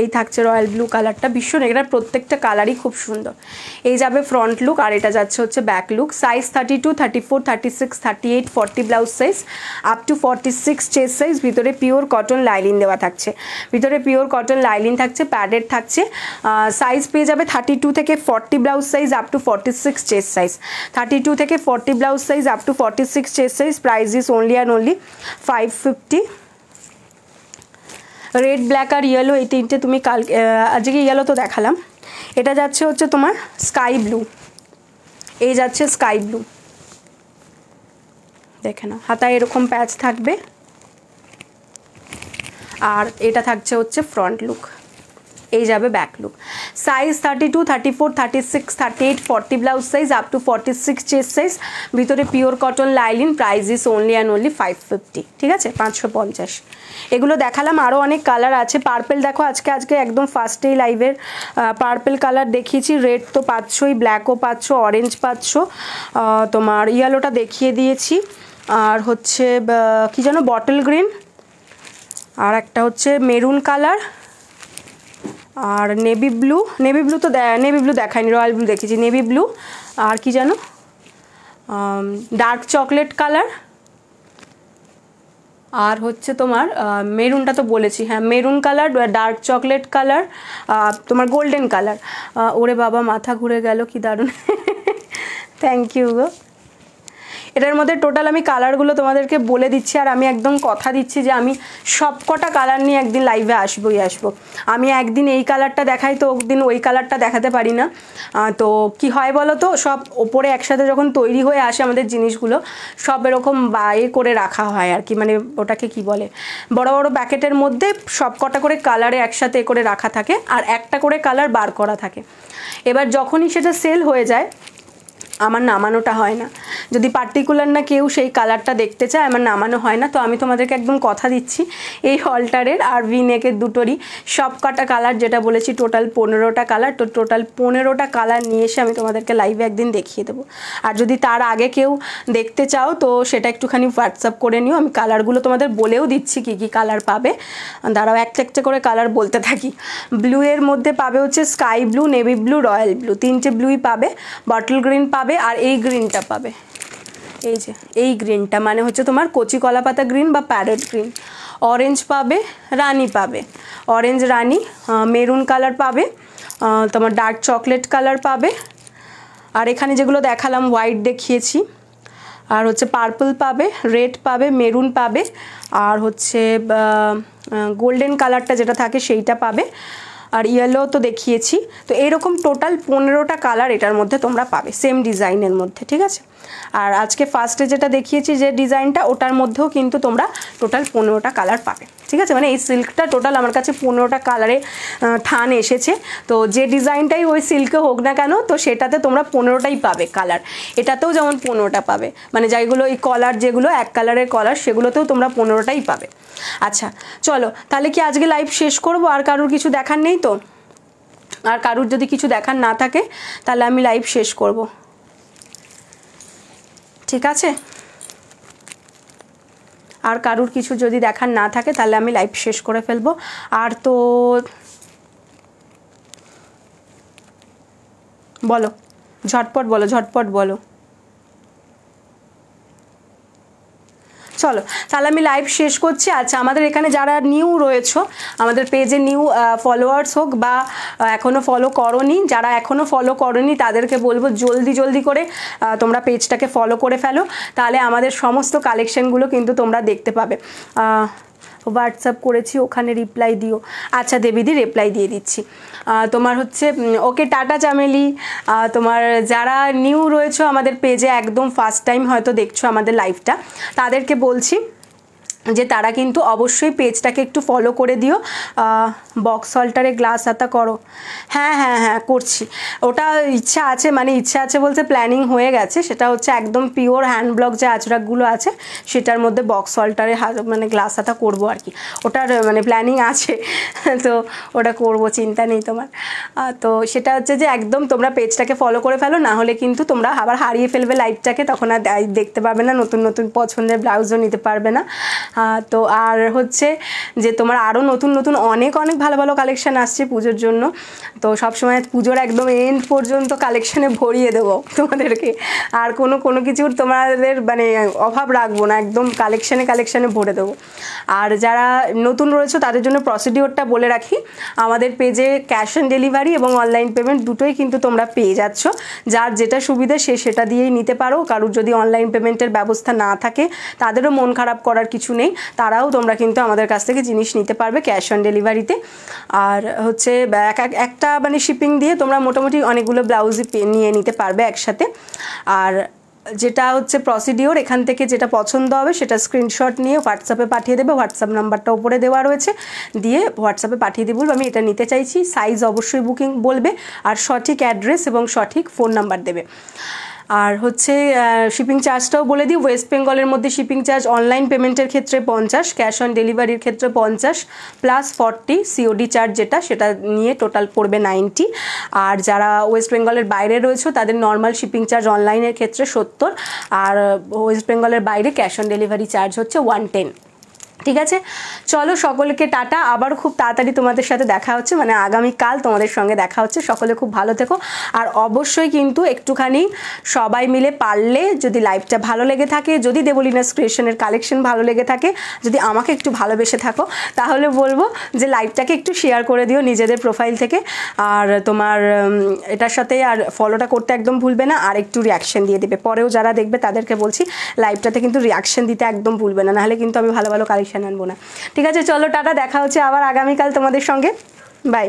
এই থাকছে রয়্যাল ব্লু কালারটা, ভীষণ, এটার প্রত্যেকটা কালারই খুব সুন্দর। এই যাবে ফ্রন্ট লুক, আর এটা যাচ্ছে হচ্ছে back look. Size 32, 34, 36, 38, 40 blouse size up to 46 chest size. ভিতরে পিওর কটন লাইলিন দেওয়া থাকছে, ভিতরে পিওর কটন লাইলিন থাকছে, প্যাডেড থাকছে। সাইজ পেয়ে যাবে 32 থেকে 40 blouse size up to 46 chest size. 32 থেকে 40 blouse size up to 46 chest size. Price is only and only 550। Red, black আর ইয়েলো, এই তিনটে তুমি আজকে ইয়েলো তো দেখালাম। এটা যাচ্ছে হচ্ছে তোমার স্কাই ব্লু, এই যাচ্ছে স্কাই ব্লু, দেখে নাও। হাতায় এরকম প্যাচ থাকবে, আর এটা থাকছে হচ্ছে ফ্রন্ট লুক। এই যাবে back look. Size 32, 34, 36, 38, 40 blouse size up to 46 chest size. ভিতরে pure cotton lining. Price is only and only 550, ঠিক আছে, 550। এগুলো দেখালাম, আরও অনেক কালার আছে। পার্পেল দেখো, আজকে একদম ফার্স্টেই লাইভের পার্পেল কালার দেখিয়েছি। রেড তো পাচ্ছই, ব্ল্যাকও পাচ্ছ, অরেঞ্জ পাচ্ছ, তোমার ইয়েলোটা দেখিয়ে দিয়েছি, আর হচ্ছে কি যেন বটল গ্রিন, আর একটা হচ্ছে মেরুন কালার, আর নেভি ব্লু। নেভি ব্লু তো নেভি ব্লু দেখায়নি, রয়্যাল ব্লু দেখেছি। নেভি ব্লু, আর কি যেন ডার্ক চকলেট কালার, আর হচ্ছে তোমার মেরুনটা তো বলেছি, হ্যাঁ maroon colour, dark chocolate colour, তোমার গোল্ডেন কালার। ওরে বাবা, মাথা ঘুরে গেল, কি দারুণ। থ্যাংক ইউ গো। এটার মধ্যে টোটাল আমি কালারগুলো তোমাদেরকে বলে দিচ্ছি, আর আমি একদম কথা দিচ্ছি যে আমি সব কটা কালার নিয়ে একদিন লাইভে আসবোই আসবো। আমি একদিন এই কালারটা দেখাই তো একদিন ওই কালারটা দেখাতে পারি না। তো কি হয় বলো তো, সব ওপরে একসাথে যখন তৈরি হয়ে আসে আমাদের জিনিসগুলো, সব এরকম এ করে রাখা হয় আর কি, মানে ওটাকে কি বলে, বড় বড় প্যাকেটের মধ্যে সব কটা করে কালারে একসাথে করে রাখা থাকে, আর একটা করে কালার বার করা থাকে। এবার যখনই সেটা সেল হয়ে যায় আমার নামানোটা হয় না। যদি পার্টিকুলার না কেউ সেই কালারটা দেখতে চায়, আমার নামানো হয় না। তো আমি তোমাদেরকে একদম কথা দিচ্ছি, এই হলটারের আর ভিনেকের দুটোরই সব কটা কালার যেটা বলেছি, টোটাল 15টা কালার, তো টোটাল 15টা কালার নিয়ে এসে আমি তোমাদেরকে লাইভে একদিন দেখিয়ে দেবো। আর যদি তার আগে কেউ দেখতে চাও তো সেটা একটুখানি হোয়াটসঅ্যাপ করে নিও, আমি কালারগুলো তোমাদের বলেও দিচ্ছি কী কী কালার পাবে। দাঁড়াও একটা একটা করে কালার বলতে থাকি। ব্লু এর মধ্যে পাবে হচ্ছে sky blue, navy blue, royal blue, তিনটে ব্লুই পাবে। বটল গ্রিন পাবে, আর এই গ্রিনটা পাবে, এই যে এই গ্রিনটা মানে হচ্ছে তোমার কচি কলাপাতা গ্রিন বা প্যারেট গ্রিন। অরেঞ্জ পাবে, রানি পাবে, অরেঞ্জ রানি, মেরুন কালার পাবে, তোমার ডার্ক চকলেট কালার পাবে, আর এখানে যেগুলো দেখালাম হোয়াইট দেখিয়েছি, আর হচ্ছে পার্পল পাবে, রেড পাবে, মেরুন পাবে, আর হচ্ছে গোল্ডেন কালারটা যেটা থাকে সেইটা পাবে, আর ইয়েলো তো দেখিয়েছি। তো এইরকম টোটাল 15টা কালার এটার মধ্যে তোমরা পাবে, সেম ডিজাইনের মধ্যে, ঠিক আছে। আর আজকে ফার্স্টে যেটা দেখিয়েছি যে ডিজাইনটা, ওটার মধ্যেও কিন্তু তোমরা টোটাল 15টা কালার পাবে, ঠিক আছে। মানে এই সিল্কটা টোটাল আমার কাছে 15টা কালারে থান এসেছে। তো যে ডিজাইনটাই ওই সিল্কে হোক না কেন, তো সেটাতে তোমরা 15টাই পাবে কালার। এটাতেও যেমন 15টা পাবে, মানে যেগুলো এই কলার, যেগুলো এক কালারের কলার, সেগুলোতেও তোমরা 15টাই পাবে। আচ্ছা চলো, তাহলে কি আজকে লাইভ শেষ করবো? আর কারোর কিছু দেখার নেই তো? আর কারোর যদি কিছু দেখার না থাকে তাহলে আমি লাইভ শেষ করব, ঠিক আছে। আর কারুর কিছু যদি দেখার না থাকে তাহলে আমি লাইভ শেষ করে ফেলবো। আর তো বলো, ঝটপট বলো, ঝটপট বলো। চলো তাহলে আমি লাইভ শেষ করছি। আচ্ছা, আমাদের এখানে যারা নিউ রয়েছো, আমাদের পেজে নিউ ফলোয়ার্স হোক বা এখনও ফলো করোনি, যারা এখনও ফলো করোনি তাদেরকে বলবো জলদি জলদি করে তোমরা পেজটাকে ফলো করে ফেলো, তাহলে আমাদের সমস্ত কালেকশানগুলো কিন্তু তোমরা দেখতে পাবে। হোয়াটসঅ্যাপ করেছি, ওখানে রিপ্লাই দিও। আচ্ছা দেবীদি, রিপ্লাই দিয়ে দিচ্ছি। তোমার হচ্ছে ওকে, টাটা চামেলি। তোমার যারা নিউ রয়েছো আমাদের পেজে, একদম ফার্স্ট টাইম হয়তো দেখছো আমাদের লাইভটা, তাদেরকে বলছি যে তারা কিন্তু অবশ্যই পেজটাকে একটু ফলো করে দিও। বক্স হল্টারে গ্লাস হাতা করো, হ্যাঁ হ্যাঁ হ্যাঁ করছি। ওটা ইচ্ছা আছে, মানে ইচ্ছা আছে বলতে প্ল্যানিং হয়ে গেছে। সেটা হচ্ছে একদম পিওর হ্যান্ড ব্লক যে আঁচড়াকগুলো আছে সেটার মধ্যে বক্স হল্টারে মানে গ্লাস হাতা করবো আর কি। ওটার মানে প্ল্যানিং আছে, তো ওটা করবো, চিন্তা নেই তোমার। তো সেটা হচ্ছে যে একদম তোমরা পেজটাকে ফলো করে ফেলো, না হলে কিন্তু তোমরা আবার হারিয়ে ফেলবে লাইভটাকে, তখন আর দেখতে পাবে না, নতুন নতুন পছন্দের ব্লাউজও নিতে পারবে না। তো আর হচ্ছে যে তোমার আরও নতুন নতুন অনেক অনেক ভালো ভালো কালেকশান আসছে পুজোর জন্য। তো সবসময় পুজোর একদম এন্ড পর্যন্ত কালেকশানে ভরিয়ে দেবো তোমাদেরকে, আর কোনো কিছুর তোমাদের মানে অভাব রাখবো না, একদম কালেকশানে ভরে দেবো। আর যারা নতুন রয়েছে তাদের জন্য প্রসিডিওরটা বলে রাখি, আমাদের পেজে ক্যাশ অন ডেলিভারি এবং অনলাইন পেমেন্ট দুটোই কিন্তু তোমরা পেয়ে যাচ্ছ। যার যেটা সুবিধা সে সেটা দিয়েই নিতে পারো। কারোর যদি অনলাইন পেমেন্টের ব্যবস্থা না থাকে তাদেরও মন খারাপ করার কিছু নেই, তারাও তোমরা কিন্তু আমাদের কাছ থেকে জিনিস নিতে পারবে ক্যাশ অন ডেলিভারিতে। আর হচ্ছে একটা মানে শিপিং দিয়ে তোমরা মোটামুটি অনেকগুলো ব্লাউজই নিয়ে নিতে পারবে একসাথে। আর যেটা হচ্ছে প্রসিডিওর, এখান থেকে যেটা পছন্দ হবে সেটা স্ক্রিনশট নিয়ে হোয়াটসঅ্যাপে পাঠিয়ে দেবে। হোয়াটসঅ্যাপ নাম্বারটা উপরে দেওয়া রয়েছে, দিয়ে হোয়াটসঅ্যাপে পাঠিয়ে দিয়ে বলবো আমি এটা নিতে চাইছি। সাইজ অবশ্যই বুকিং বলবে, আর সঠিক অ্যাড্রেস এবং সঠিক ফোন নাম্বার দেবে। আর হচ্ছে শিপিং চার্জটাও বলে দিই, ওয়েস্ট বেঙ্গলের মধ্যে শিপিং চার্জ অনলাইন পেমেন্টের ক্ষেত্রে 50, ক্যাশ অন ডেলিভারির ক্ষেত্রে 50 প্লাস 40 সিওডি চার্জ যেটা, সেটা নিয়ে টোটাল পড়বে 90। আর যারা ওয়েস্ট বেঙ্গলের বাইরে রয়েছে তাদের নর্মাল শিপিং চার্জ অনলাইনের ক্ষেত্রে 70, আর ওয়েস্ট বেঙ্গলের বাইরে ক্যাশ অন ডেলিভারি চার্জ হচ্ছে 110। ঠিক আছে, চলো সকলকে টাটা। আবার খুব তাড়াতাড়ি তোমাদের সাথে দেখা হচ্ছে, মানে আগামীকাল তোমাদের সঙ্গে দেখা হচ্ছে। সকলে খুব ভালো থেকো, আর অবশ্যই কিন্তু একটুখানি সবাই মিলে পারলে যদি লাইভটা ভালো লেগে থাকে, যদি দেবলিনাস ক্রিয়েশনের কালেকশন ভালো লেগে থাকে, যদি আমাকে একটু ভালোবেসে থাকো, তাহলে বলবো যে লাইভটাকে একটু শেয়ার করে দিও নিজেদের প্রোফাইল থেকে। আর তোমার এটার সাথে আর ফলোটা করতে একদম ভুলবে না, আর একটু রিয়াকশন দিয়ে দেবে। পরেও যারা দেখবে তাদেরকে বলছি লাইভটাতে কিন্তু রিয়াকশন দিতে একদম ভুলবে না, নাহলে কিন্তু আমি ভালো ভালো কালেকশন আনবো না। ঠিক আছে, চলো টাটা, দেখা হচ্ছে আবার আগামীকাল তোমাদের সঙ্গে, বাই।